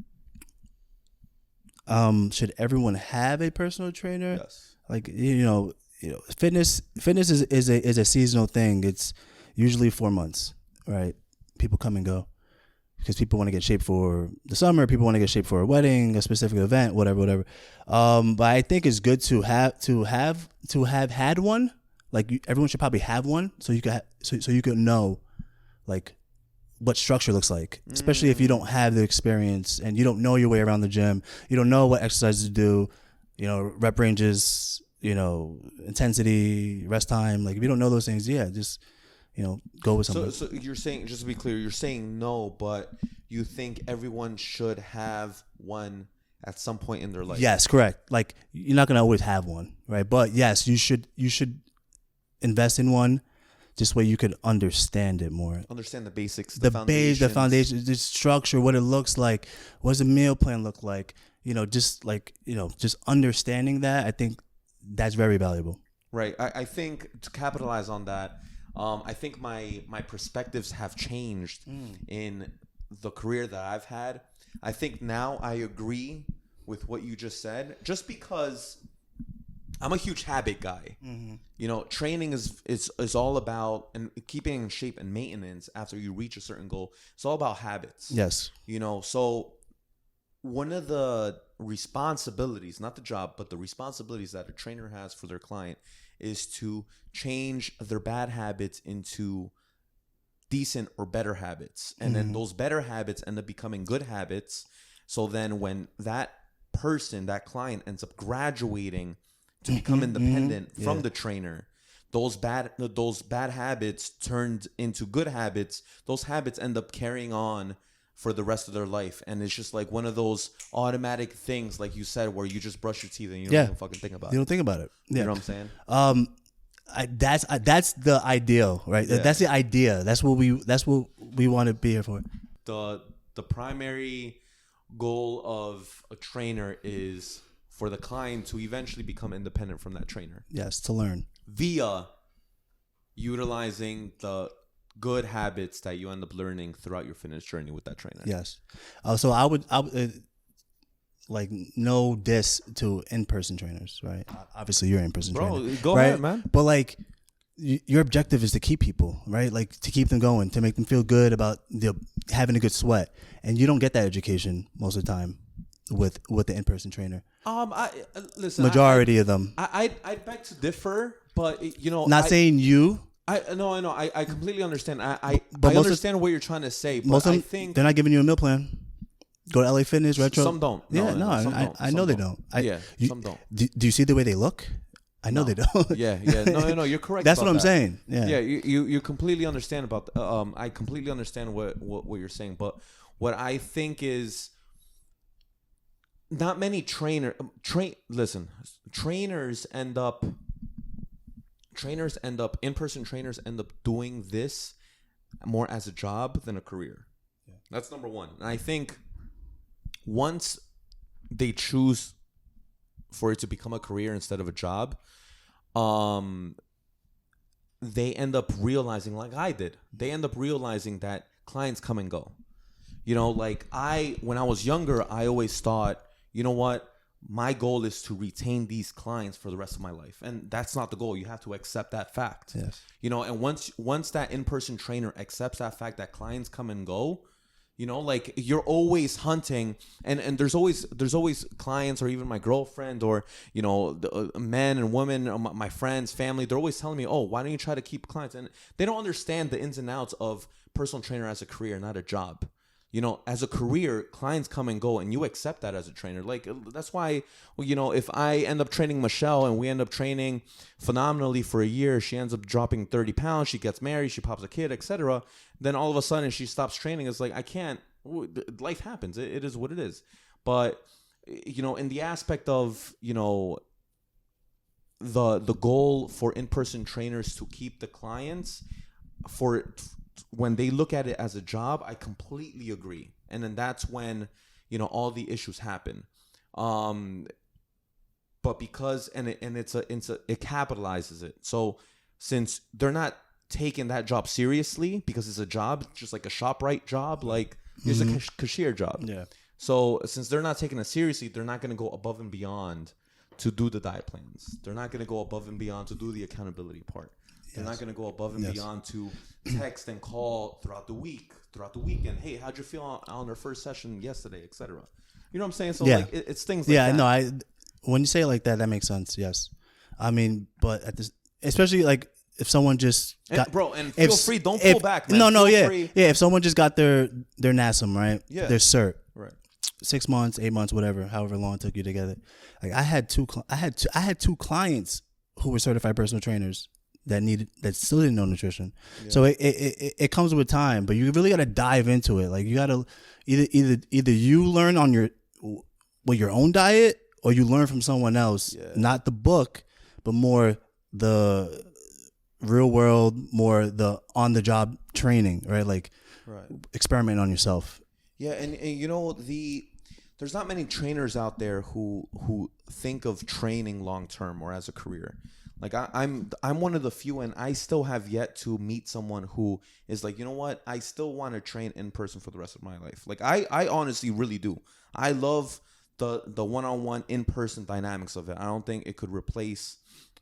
Should everyone have a personal trainer? Yes. Like fitness is a seasonal thing. It's usually 4 months, right? People come and go. Because people want to get shape for the summer, people want to get shape for a wedding, a specific event, whatever. But I think it's good to have had one. Like everyone should probably have one, so you could so you could know, like, what structure looks like. Especially if you don't have the experience and you don't know your way around the gym, you don't know what exercises to do, rep ranges, intensity, rest time. Like if you don't know those things, just. Go with something. So you're saying, just to be clear, you're saying no, but you think everyone should have one at some point in their life. Yes, correct. Like you're not gonna always have one, right? But yes, you should invest in one, just so you could understand it more. Understand the basics, the foundation, the structure, what it looks like, what does a meal plan look like? Just understanding that. I think that's very valuable. Right. I think to capitalize on that. I think my perspectives have changed in the career that I've had. I think now I agree with what you just said, just because I'm a huge habit guy. Mm-hmm. Training is all about and keeping in shape and maintenance after you reach a certain goal. It's all about habits. Yes. So one of the responsibilities, not the job, but the responsibilities that a trainer has for their client is to change their bad habits into decent or better habits. And then those better habits end up becoming good habits. So then when that person, that client ends up graduating to become independent from the trainer, those bad habits turned into good habits. Those habits end up carrying on for the rest of their life. And it's just like one of those automatic things, like you said, where you just brush your teeth and you don't even fucking think about it. You don't think about it. Yeah. You know what I'm saying? That's the ideal, right? Yeah. That's the idea. That's what we want to be here for. The primary goal of a trainer is for the client to eventually become independent from that trainer. Yes, to learn. Via utilizing the good habits that you end up learning throughout your fitness journey with that trainer. Yes. So I would like no diss to in-person trainers, right? Obviously you're an in-person trainer. Go ahead, man. But like your objective is to keep people, right? Like to keep them going, to make them feel good about having a good sweat. And you don't get that education most of the time with the in-person trainer. Listen. Majority of them. I beg to differ, but not saying you. I know. I completely understand. I understand what you're trying to say, but I think they're not giving you a meal plan. Go to LA Fitness, Retro. Some don't. I know they don't. Some don't. Do you see the way they look? I know they don't. Yeah. No, you're correct. That's what I'm saying. Yeah. You completely understand about. I completely understand what you're saying, but what I think is not many Listen, trainers end up. In-person trainers end up doing this more as a job than a career. Yeah. That's number one. And I think once they choose for it to become a career instead of a job, they end up realizing, like I did, that clients come and go. When I was younger, I always thought, you know what? my goal is to retain these clients for the rest of my life. And that's not the goal. You have to accept that fact. Yes. You know, and once that in-person trainer accepts that fact that clients come and go, you know, like you're always hunting, and there's always clients, or even my girlfriend, or, you know, the, men and women, or my friends, family, they're always telling me, oh, why don't you try to keep clients? And they don't understand the ins and outs of personal trainer as a career, not a job. You know, as a career, clients come and go, and you accept that as a trainer. Like, that's why, you know, if I end up training Michelle and we end up training phenomenally for a year, she ends up dropping 30 pounds, she gets married, she pops a kid, etc. Then all of a sudden she stops training. It's like, I can't, life happens. It is what it is. But, you know, in the aspect of, you know, the goal for in-person trainers to keep the clients, for when they look at it as a job, I completely agree. And then that's when, you know, all the issues happen. But because, it capitalizes it. So since they're not taking that job seriously, because it's a job, just like a ShopRite job, like it's a cashier job. Yeah. So since they're not taking it seriously, they're not going to go above and beyond to do the diet plans. They're not going to go above and beyond to do the accountability part. They're not going to go above and beyond to text and call throughout the week, throughout the weekend. Hey, how'd you feel on our first session yesterday, etc. You know what I'm saying? So like, it's things like that. Yeah, no, when you say it like that, that makes sense. Yes. I mean, but at this, especially like if someone just got, and feel free, don't pull back, man. If someone just got their NASM, right? Yeah. Their cert. Right. 6 months, 8 months, whatever, however long it took you to get it. Like I had two clients who were certified personal trainers that still didn't know nutrition. Yeah. So it comes with time, but you really got to dive into it. Like you got to either you learn on your own diet, or you learn from someone else, not the book, but more the real world, more the on the job training, right? Like experiment on yourself. Yeah. And you know, there's not many trainers out there who think of training long-term or as a career. Like I'm one of the few, and I still have yet to meet someone who is like, you know what, I still want to train in person for the rest of my life. Like I honestly really do. I love the one-on-one in-person dynamics of it. I don't think it could replace,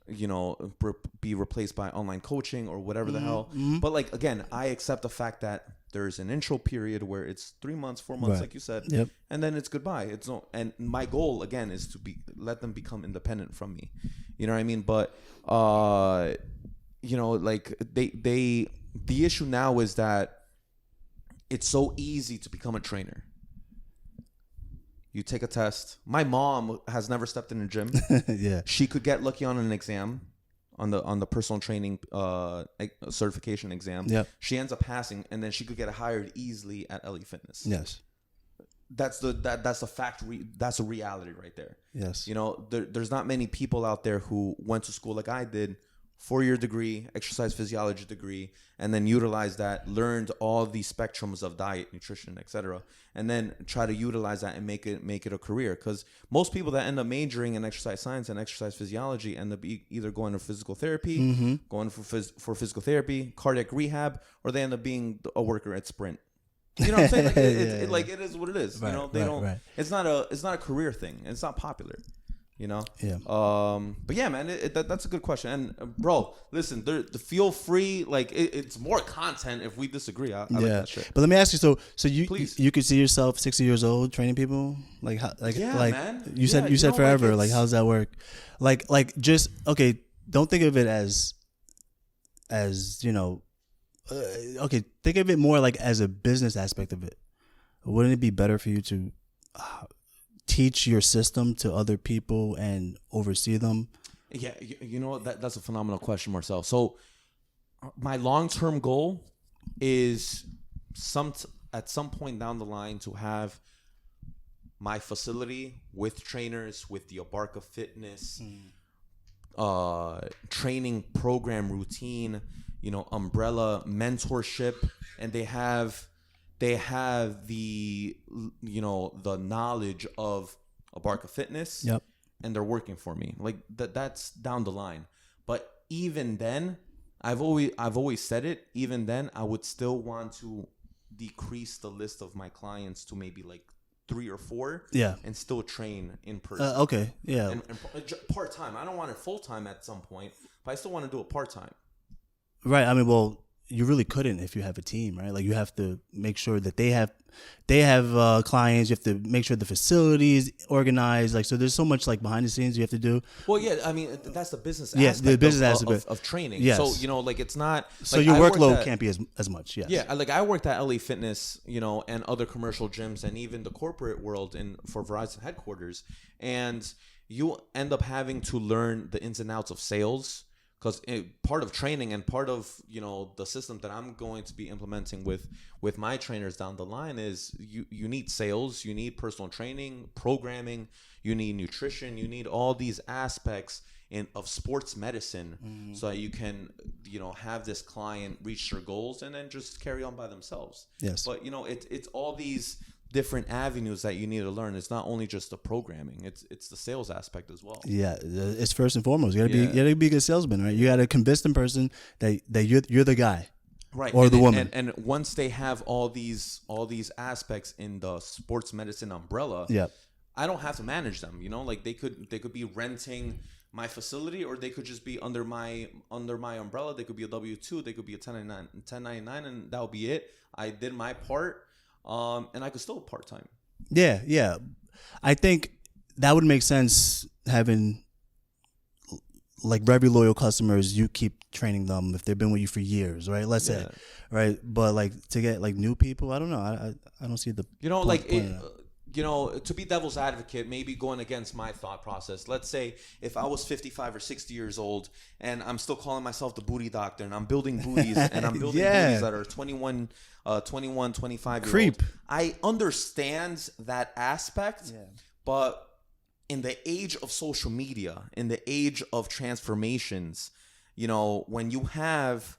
you know, be replaced by online coaching or whatever the hell. Mm-hmm. But like, again, I accept the fact that there's an intro period where it's 3 months, 4 months, like you said, and then it's goodbye. It's no, and my goal again is to let them become independent from me. You know what I mean? But you know, like the issue now is that it's so easy to become a trainer. You take a test. My mom has never stepped in a gym. Yeah. She could get lucky on an exam, on the personal training certification exam. Yeah. She ends up passing, and then she could get hired easily at LA Fitness. Yes. That's a fact. That's a reality right there. Yes. You know, there's not many people out there who went to school like I did, 4-year degree, exercise physiology degree, and then utilized that, learned all the spectrums of diet, nutrition, etc., and then try to utilize that and make it a career. Because most people that end up majoring in exercise science and exercise physiology end up either going to physical therapy, going for physical therapy, cardiac rehab, or they end up being a worker at Sprint. You know what I'm saying? Like, it is what it is. Right, you know, they don't. Right. It's not a career thing. It's not popular. You know. Yeah. But yeah, man, that's a good question. And bro, listen, feel free. Like, it's more content if we disagree. I like that shit. But let me ask you. So you could see yourself 60 years old training people? Like how? Like yeah, like man. You said forever. Like how does that work? Like just okay. Don't think of it as you know. Okay, think of it more like as a business aspect of it. Wouldn't it be better for you to teach your system to other people and oversee them? Yeah, you know, that's a phenomenal question, Marcel. So my long-term goal is at some point down the line to have my facility with trainers, with the Abarca Fitness training program routine, you know, umbrella mentorship, and they have the, you know, the knowledge of Abarca Fitness. Yep. And they're working for me. Like that's down the line. But even then, I've always said it, even then I would still want to decrease the list of my clients to maybe like 3 or 4, Yeah. and still train in person. Okay. Yeah. And part time. I don't want it full time at some point, but I still want to do it part time. Right. I mean, well, you really couldn't if you have a team, right? Like you have to make sure that they have clients. You have to make sure the facility is organized. Like, so there's so much like behind the scenes you have to do. Well, yeah, I mean that's the business Yeah, aspect the business of, aspect of training. Yes. So you know, like it's not. So like, your I worked workload at- can't be as much. Yes. Yeah, like I worked at LA Fitness, you know, and other commercial gyms, and even the corporate world for Verizon headquarters, and you end up having to learn the ins and outs of sales. Because part of training and part of, you know, the system that I'm going to be implementing with my trainers down the line is you need sales, you need personal training, programming, you need nutrition, you need all these aspects of sports medicine so that you can, you know, have this client reach their goals and then just carry on by themselves. Yes. But, you know, it's all these different avenues that you need to learn. It's not only just the programming, it's the sales aspect as well. Yeah, it's first and foremost. You gotta be a good salesman, right? You gotta convince the person that you're the guy, right? Or and the woman. And once they have all these aspects in the sports medicine umbrella, Yeah. I don't have to manage them. You know, like they could be renting my facility, or they could just be under my umbrella. They could be a W-2, they could be a 1099, and that would be it. I did my part. And I could still part-time. Yeah. I think that would make sense, having like very loyal customers. You keep training them if they've been with you for years, right? Let's say, right? But like to get like new people, I don't know. I don't see the, you know, point, like point it, you know, to be devil's advocate, maybe going against my thought process. Let's say if I was 55 or 60 years old and I'm still calling myself the booty doctor, and I'm building booties and I'm building booties that are 21, 25 years Creep. old. I understand that aspect, but in the age of social media, in the age of transformations, you know, when you have,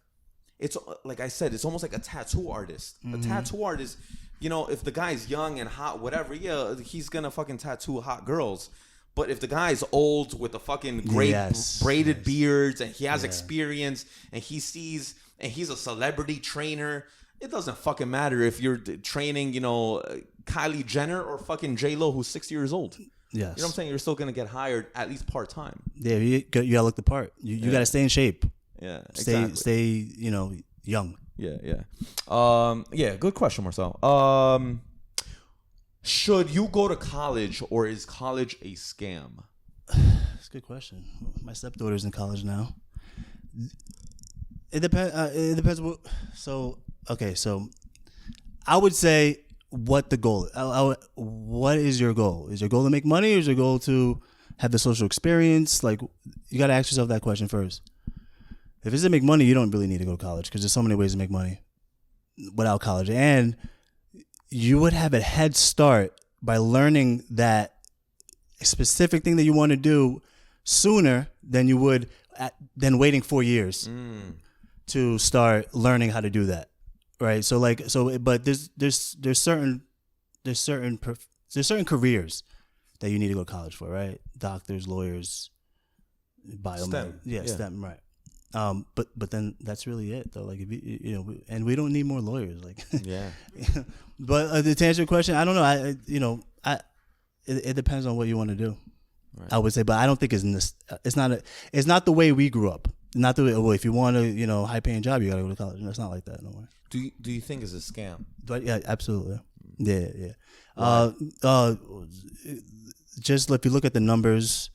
it's like I said, it's almost like a tattoo artist. A tattoo artist, you know, if the guy's young and hot, whatever, yeah, he's gonna fucking tattoo hot girls. But if the guy's old with a fucking great braided beards and he has experience and he sees and he's a celebrity trainer, it doesn't fucking matter if you're training, you know, Kylie Jenner or fucking J-Lo who's 60 years old. Yes. You know what I'm saying? You're still gonna get hired at least part time. Yeah, you gotta look the part. You gotta stay in shape. Yeah, Stay, you know, young. Yeah. Good question, Marcel. Should you go to college, or is college a scam? That's a good question. My stepdaughter's in college now. It depends. It depends. So I would say what the goal. What is your goal? Is your goal to make money, or is your goal to have the social experience? Like, you got to ask yourself that question first. If it's to make money, you don't really need to go to college, because there's so many ways to make money without college, and you would have a head start by learning that specific thing that you want to do sooner than you would than waiting 4 years to start learning how to do that, right? But there's certain careers that you need to go to college for, right? Doctors, lawyers, STEM. STEM, right? But then that's really it, though. Like, if you know, and we don't need more lawyers, like. Yeah. But to answer your question, I don't know. It depends on what you want to do. Right. I would say, but I don't think it's not the way we grew up. Not the way. Well, if you want a high paying job, you gotta go to college. No, it's not like that. No way. Do you think it's a scam? Yeah, absolutely. Yeah. Just if you look at the numbers,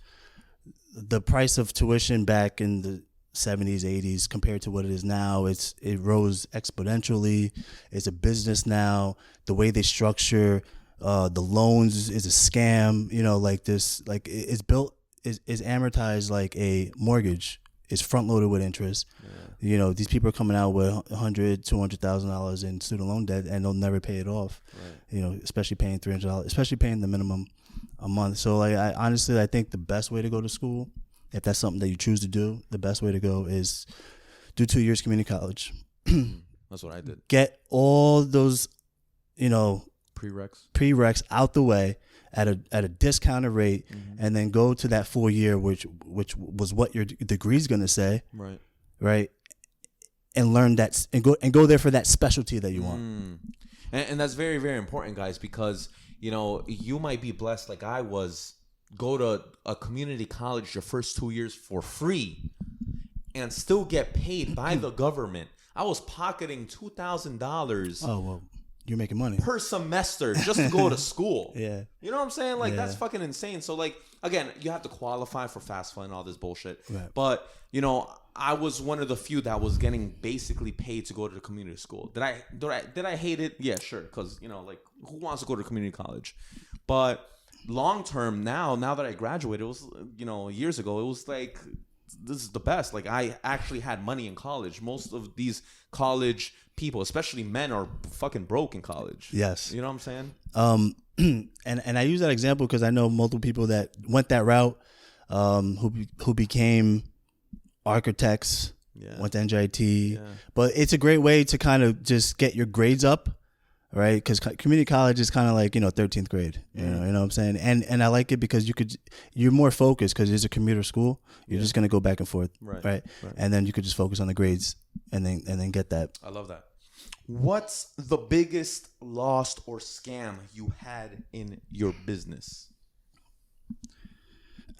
the price of tuition back in the 70s, 80s compared to what it is now, it rose exponentially. It's a business now. The way they structure the loans is a scam. You know, like this, like it's built is amortized like a mortgage. It's front loaded with interest. Yeah. You know, these people are coming out with $100,000-$200,000 in student loan debt, and they'll never pay it off. Right. You know, especially paying $300, especially paying the minimum a month. So, like, I think the best way to go to school, if that's something that you choose to do, the best way to go is do 2 years community college. That's what I did. Get all those, prereqs out the way at a discounted rate, and then go to that 4 year, which was what your degree's gonna say, right, and learn that and go there for that specialty that you want. And that's very, very important, guys, because you might be blessed like I was, go to a community college your first 2 years for free and still get paid by the government. I was pocketing $2,000. Oh, well, you're making money per semester just to go to school. Yeah. You know what I'm saying? Like, Yeah. that's fucking insane. So, like, again, you have to qualify for FAFSA and all this bullshit. Right. But, I was one of the few that was getting basically paid to go to the community school. Did I hate it? Yeah, sure. Because, like, who wants to go to community college? But long term now that I graduated, it was, years ago, it was like, this is the best. Like, I actually had money in college. Most of these college people, especially men, are fucking broke in college. Yes. You know what I'm saying? And I use that example because I know multiple people that went that route, who became architects, went to NJIT. But it's a great way to kind of just get your grades up, right? Because community college is kind of like 13th grade. You know what I'm saying? And I like it because you're more focused because it's a commuter school. You're just gonna go back and forth, right? And then you could just focus on the grades and then get that. I love that. What's the biggest loss or scam you had in your business?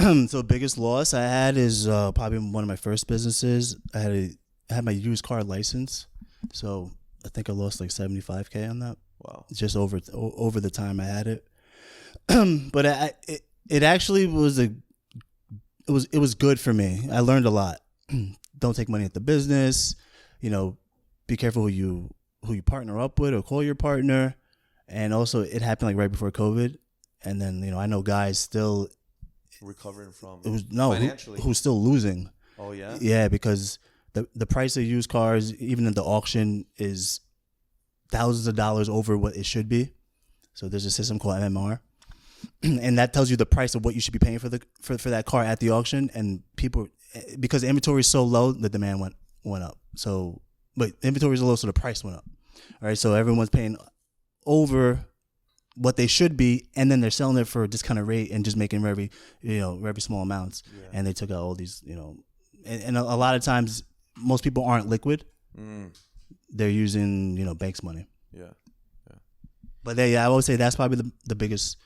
So biggest loss I had is probably one of my first businesses. I had my used car license, so I think I lost like $75K on that. Wow, just over the time I had it. But it actually was it was good for me. I learned a lot. Don't take money at the business. Be careful who you partner up with or call your partner. And also, it happened like right before COVID, and then I know guys still recovering from financially who's still losing. Oh yeah, yeah, because the price of used cars, even at the auction, is thousands of dollars over what it should be. So there's a system called MMR, and that tells you the price of what you should be paying for that car at the auction. And people, because the inventory is so low, the demand went up. So, but inventory is low, so the price went up. All right, so everyone's paying over what they should be, and then they're selling it for a discounted rate and just making very small amounts. Yeah. And they took out all these, and a lot of times most people aren't liquid. They're using banks' money. Yeah. But I would say that's probably the biggest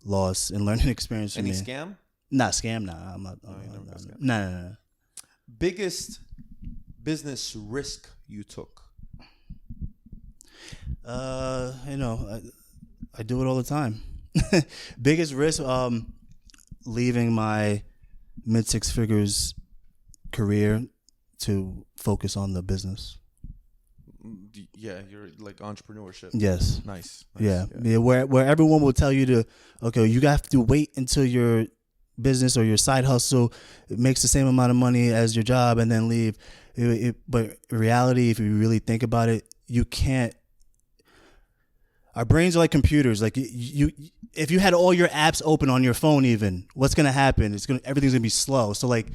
loss and learning experience for me. Any scam? Not scam. Nah, I'm not. No. Biggest business risk you took? I do it all the time. Biggest risk, leaving my mid six figures career to focus on the business. Yeah, you're like entrepreneurship. Yes. Nice. Yeah. Where everyone will tell you you have to wait until your business or your side hustle makes the same amount of money as your job and then leave. But in reality, if you really think about it, you can't. Our brains are like computers. Like if you had all your apps open on your phone, even what's gonna happen? Everything's gonna be slow. So like,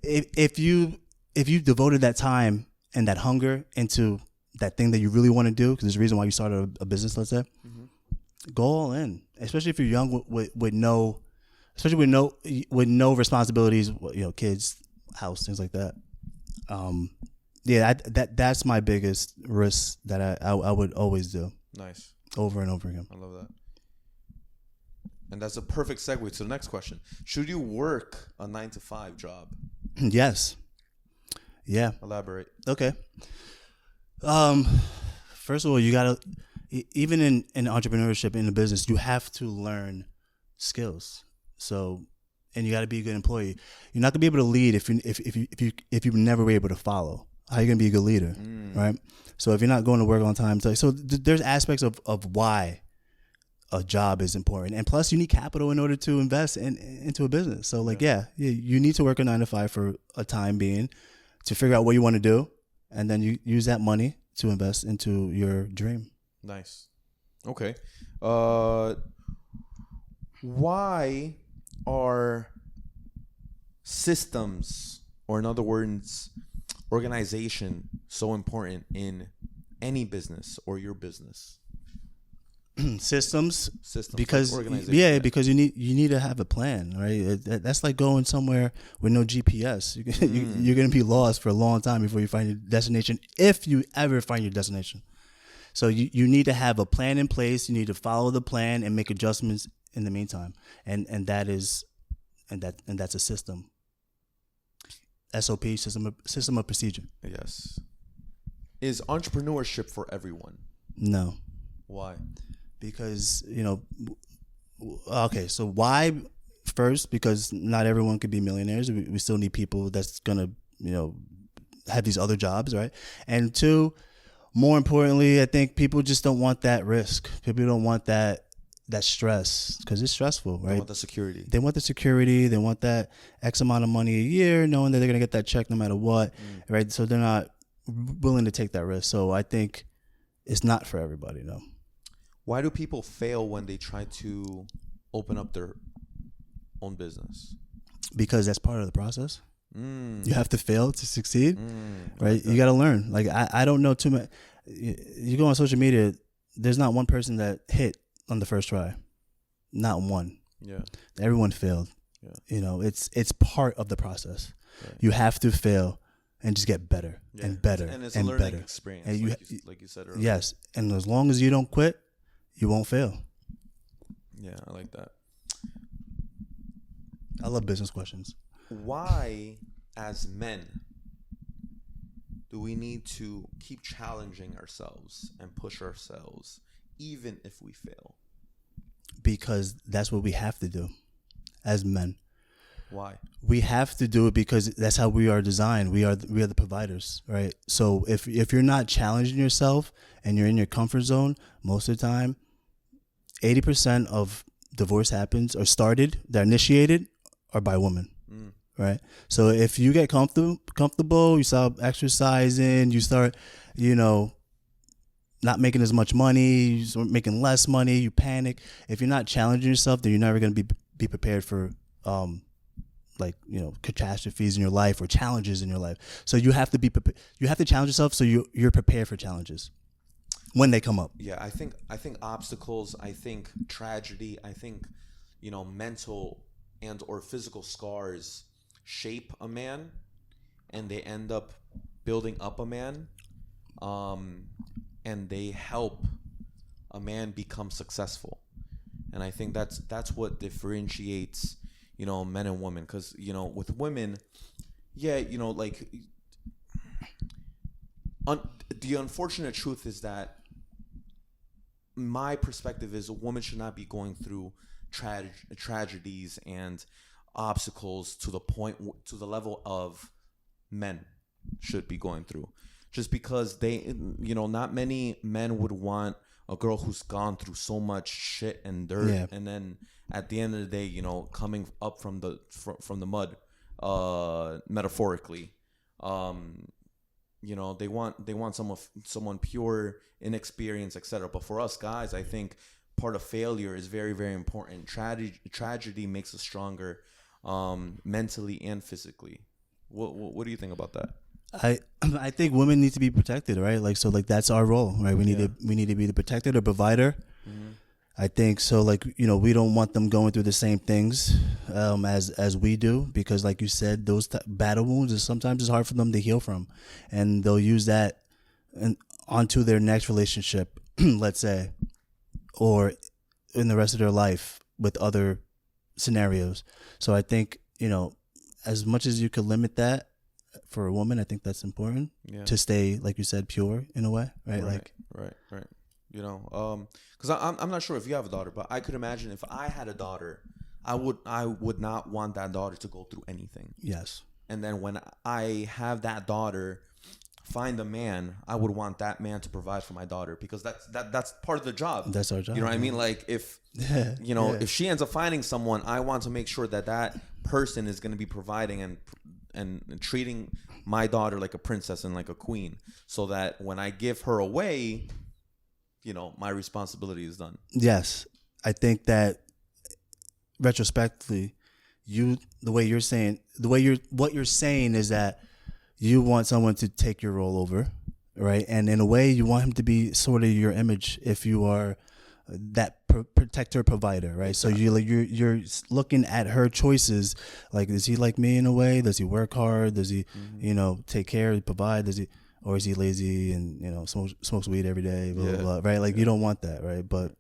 if you devoted that time and that hunger into that thing that you really want to do, because there's a reason why you started a business, let's say, go all in. Especially if you're young with no responsibilities, kids, house, things like that. That's my biggest risk that I would always do. Nice. Over and over again. I love that. And that's a perfect segue to the next question. Should you work a 9-to-5 job? Yes. Yeah. Elaborate. Okay. First of all, you gotta, even in entrepreneurship, in a business, you have to learn skills. So, and you got to be a good employee. You're not gonna be able to lead if you never were able to follow. How are you gonna be a good leader, right? So if you're not going to work on time, there's aspects of why a job is important, and plus you need capital in order to invest into a business. So you need to work a 9-to-5 for a time being to figure out what you want to do, and then you use that money to invest into your dream. Nice. Okay. Why are systems, or in other words, organization, so important in any business or your business? Systems because like organization. Because you need to have a plan, right? That's like going somewhere with no GPS. You're gonna be lost for a long time before you find your destination, if you ever find your destination. So you need to have a plan in place. You need to follow the plan and make adjustments in the meantime. And that's a system. SOP, system of procedure. Yes. Is entrepreneurship for everyone? No. Why? Because, okay, so why? First, because not everyone could be millionaires. We still need people that's going to, have these other jobs, right? And two, more importantly, I think people just don't want that risk. People don't want that stress because it's stressful, right? They want the security. They want the security. They want that X amount of money a year, knowing that they're going to get that check no matter what, right? So they're not willing to take that risk. So I think it's not for everybody, no. Why do people fail when they try to open up their own business? Because that's part of the process. You have to fail to succeed, right? Like you got to learn. Like I don't know too much. You go on social media, there's not one person that hit on the first try. Not one. Yeah. Everyone failed. Yeah. It's part of the process. Right. You have to fail and just get better and better and it's and a learning better. experience, and like you said earlier. Yes, and as long as you don't quit, you won't fail. Yeah, I like that. I love business questions. Why, as men, do we need to keep challenging ourselves and push ourselves even if we fail? Because that's what we have to do as men. Why? We have to do it because that's how we are designed. We are the providers, right? So if you're not challenging yourself and you're in your comfort zone, most of the time, 80% of divorce happens or started, they're initiated, are by women. Right. So if you get comfortable, you start exercising, you start, not making as much money, you start making less money, you panic. If you're not challenging yourself, then you're never going to be prepared for, catastrophes in your life or challenges in your life. So you have to be prepared. You have to challenge yourself so you're prepared for challenges when they come up. Yeah, I think obstacles, I think tragedy, I think, mental and or physical scars shape a man, and they end up building up a man, and they help a man become successful. And I think that's what differentiates men and women, because with women, the unfortunate truth is that my perspective is a woman should not be going through tragedies and obstacles to the level of men should be going through, just because they not many men would want a girl who's gone through so much shit and dirt, and then at the end of the day, coming up from the mud, metaphorically, they want someone pure, inexperienced, etc. But for us guys, I think part of failure is very, very important. Tragedy makes us stronger, mentally and physically. What do you think about that? I think women need to be protected, right? That's our role, right? We need to be the protector, the provider. Mm-hmm. I think so. We don't want them going through the same things as we do, because, like you said, those battle wounds is sometimes it's hard for them to heal from, and they'll use that onto their next relationship, let's say, or in the rest of their life with other scenarios. So I think as much as you could limit that for a woman, I think that's important to stay, like you said, pure in a way, right? Right. Because I'm not sure if you have a daughter, but I could imagine if I had a daughter, I would not want that daughter to go through anything. Yes. And then when I have that daughter find a man, I would want that man to provide for my daughter, because that's part of the job. That's our job. You know what I mean? Like if if she ends up finding someone, I want to make sure that person is going to be providing and treating my daughter like a princess and like a queen, so that when I give her away, my responsibility is done. Yes. I think that retrospectively, what you're saying is that you want someone to take your role over, right? And in a way, you want him to be sort of your image if you are that protector provider, right? Exactly. So you're looking at her choices, like, does he like me in a way? Does he work hard? Does he take care, provide? Does he, or is he lazy and smokes weed every day, blah, Yeah. blah, blah, right? Like you don't want that, right? But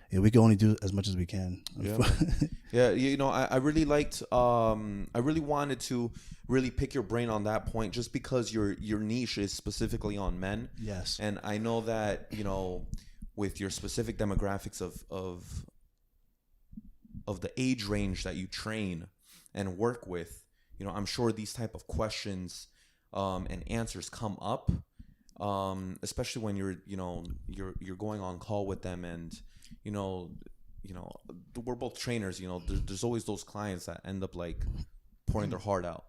yeah, we can only do as much as we can. Yeah, man. Yeah, I really liked. I really wanted to really pick your brain on that point, just because your niche is specifically on men. Yes. And I know that with your specific demographics of the age range that you train and work with, I'm sure these type of questions and answers come up, especially when you're going on call with them, and we're both trainers. There's always those clients that end up like pouring their heart out.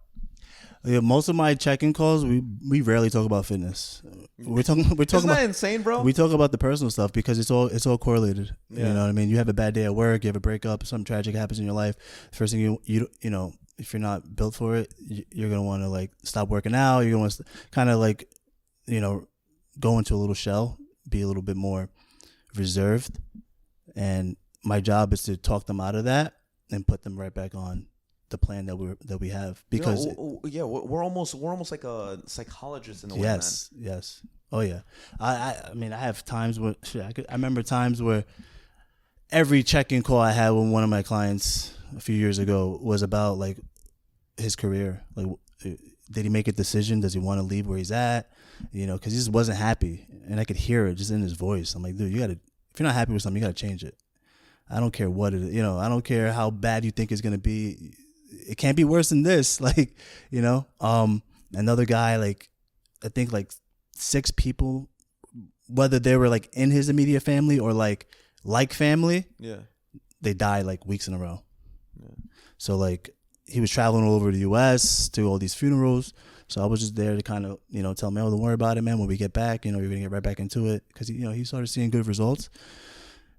Yeah, most of my check-in calls, we rarely talk about fitness. We're talking Isn't that about insane, bro? we talk about the personal stuff because it's all correlated. Yeah. You know what I mean? You have a bad day at work, you have a breakup, something tragic happens in your life. First thing you if you're not built for it, you're gonna want to like stop working out. You're gonna want to kind of like go into a little shell, be a little bit more reserved. And my job is to talk them out of that and put them right back on the plan that we have, because we're almost like a psychologist in a way, yes, man. yes, oh yeah. I mean, I have times where I remember times where every check-in call I had with one of my clients a few years ago was about like his career. Like, did he make a decision? Does he want to leave where he's at? Because he just wasn't happy, and I could hear it just in his voice. I'm like, dude, if you're not happy with something, you gotta change it. I don't care what it is. I don't care how bad you think it's gonna be. It can't be worse than this. Like, another guy, like, I think like 6 people, whether they were like in his immediate family or like family, Yeah. they died like weeks in a row. Yeah. So like he was traveling all over the U.S. to all these funerals. So I was just there to kind of, tell him, oh, don't worry about it, man. When we get back, you're going to get right back into it. Because, he started seeing good results.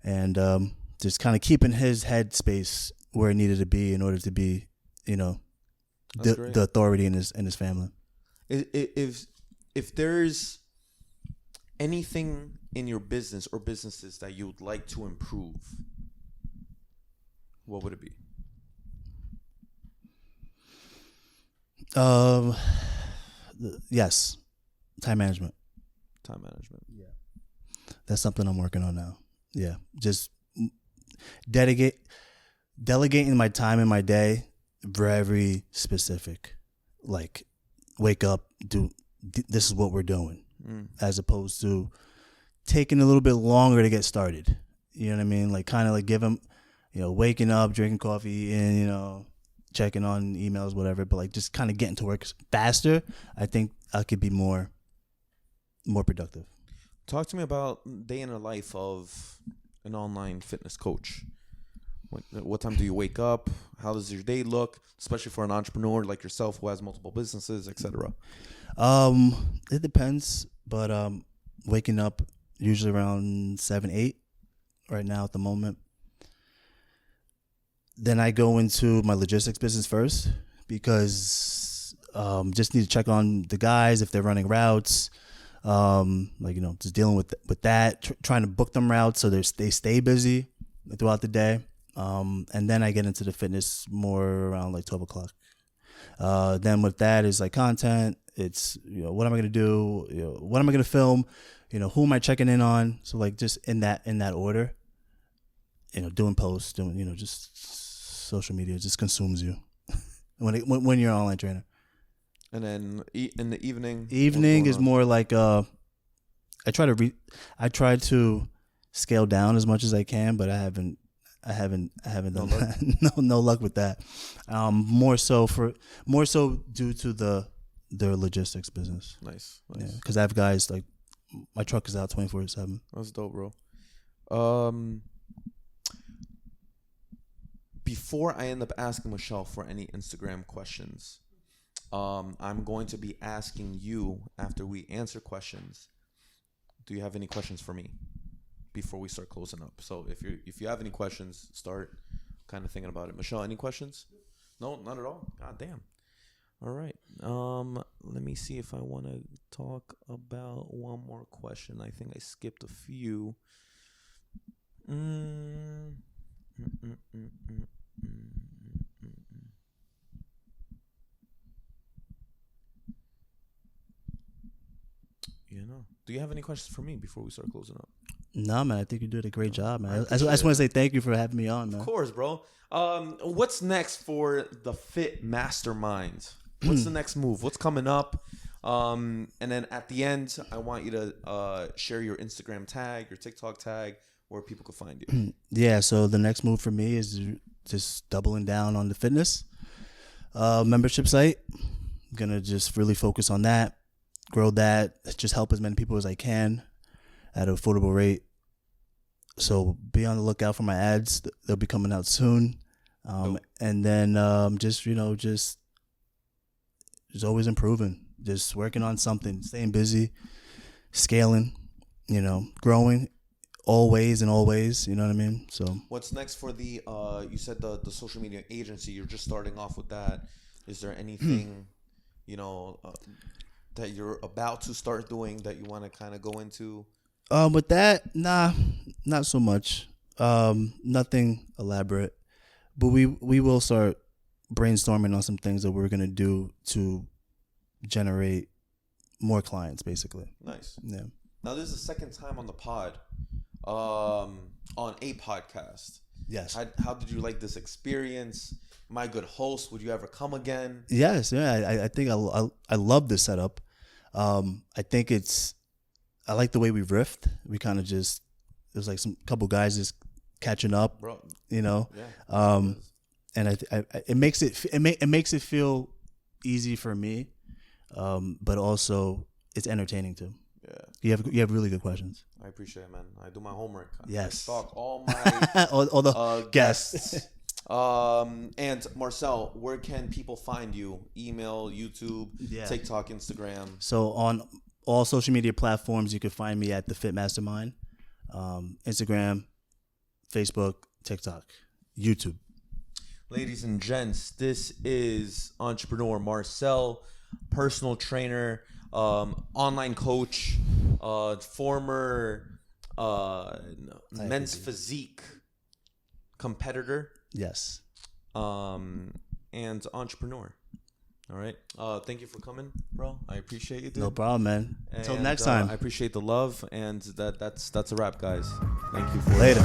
And just kind of keeping his head space where it needed to be in order to be, the authority in his family. If there's anything in your business or businesses that you would like to improve, what would it be? Yes, time management. Time management. Yeah, that's something I'm working on now. Yeah, just delegating my time in my day, very specific. Like, wake up, this is what we're doing, as opposed to taking a little bit longer to get started. You know what I mean? Like, kind of like give them, waking up, drinking coffee, and checking on emails, whatever, but like just kind of getting to work faster. I think I could be more productive. Talk to me about day in the life of an online fitness coach. What time do you wake up? How does your day look, especially for an entrepreneur like yourself who has multiple businesses, etc.? It depends, but waking up usually around 7-8 right now at the moment. Then I go into my logistics business first, because just need to check on the guys if they're running routes, just dealing with that, trying to book them routes so they stay busy throughout the day. And then I get into the fitness more around like 12 o'clock. Then with that is like content. It's, what am I going to do? What am I going to film? Who am I checking in on? So like just in that order, doing posts, doing, just social media just consumes you when you're an online trainer. And then in the evening is more like I try to scale down as much as I can, but I haven't done that. No luck with that. More so due to their logistics business. Nice. Yeah, because I have guys like my truck is out 24/7. That's dope, bro. Before I end up asking Michelle for any Instagram questions, I'm going to be asking you after we answer questions. Do you have any questions for me before we start closing up? So if you have any questions, start kind of thinking about it. Michelle, any questions? No, not at all. God damn. All right. Let me see if I want to talk about one more question. I think I skipped a few. You know. Do you have any questions for me before we start closing up? No, man, I think you did a great job, man. I just appreciate want to say thank you for having me on, man. Of course, bro. What's next for the Fit Mastermind? What's the next move? What's coming up? And then at the end, I want you to share your Instagram tag, your TikTok tag, where people can find you. Yeah, so the next move for me is just doubling down on the fitness membership site. I'm going to just really focus on that, grow that, just help as many people as I can at an affordable rate. So be on the lookout for my ads. They'll be coming out soon. And then just always improving, just working on something, staying busy, scaling, growing always, you know what I mean? So what's next for the you said the social media agency, you're just starting off with that. Is there anything that you're about to start doing that you want to kind of go into? With that, nah, not so much. Nothing elaborate, but we will start brainstorming on some things that we're gonna do to generate more clients, basically. Nice. Yeah. Now this is the second time on the pod, on a podcast. Yes. How did you like this experience? Am I a good host? Would you ever come again? Yes. Yeah. I think I love this setup. I think I like the way we riffed. We kind of just, it was like some couple guys just catching up, bro. Yeah. And it makes it feel easy for me, but also it's entertaining too. Yeah. You have really good questions. I appreciate it, man. I do my homework. Yes. I stalk all my all the guests. And Marcel, where can people find you? Email, YouTube, TikTok, Instagram. So on all social media platforms, you can find me at the Fit Mastermind. Instagram, Facebook, TikTok, YouTube. Ladies and gents, this is entrepreneur Marcel, personal trainer, online coach, former men's physique competitor. Yes. And entrepreneur. All right. Thank you for coming, bro. I appreciate you, dude. No problem, man. Until next time. I appreciate the love, and that's a wrap, guys. Thank you for later.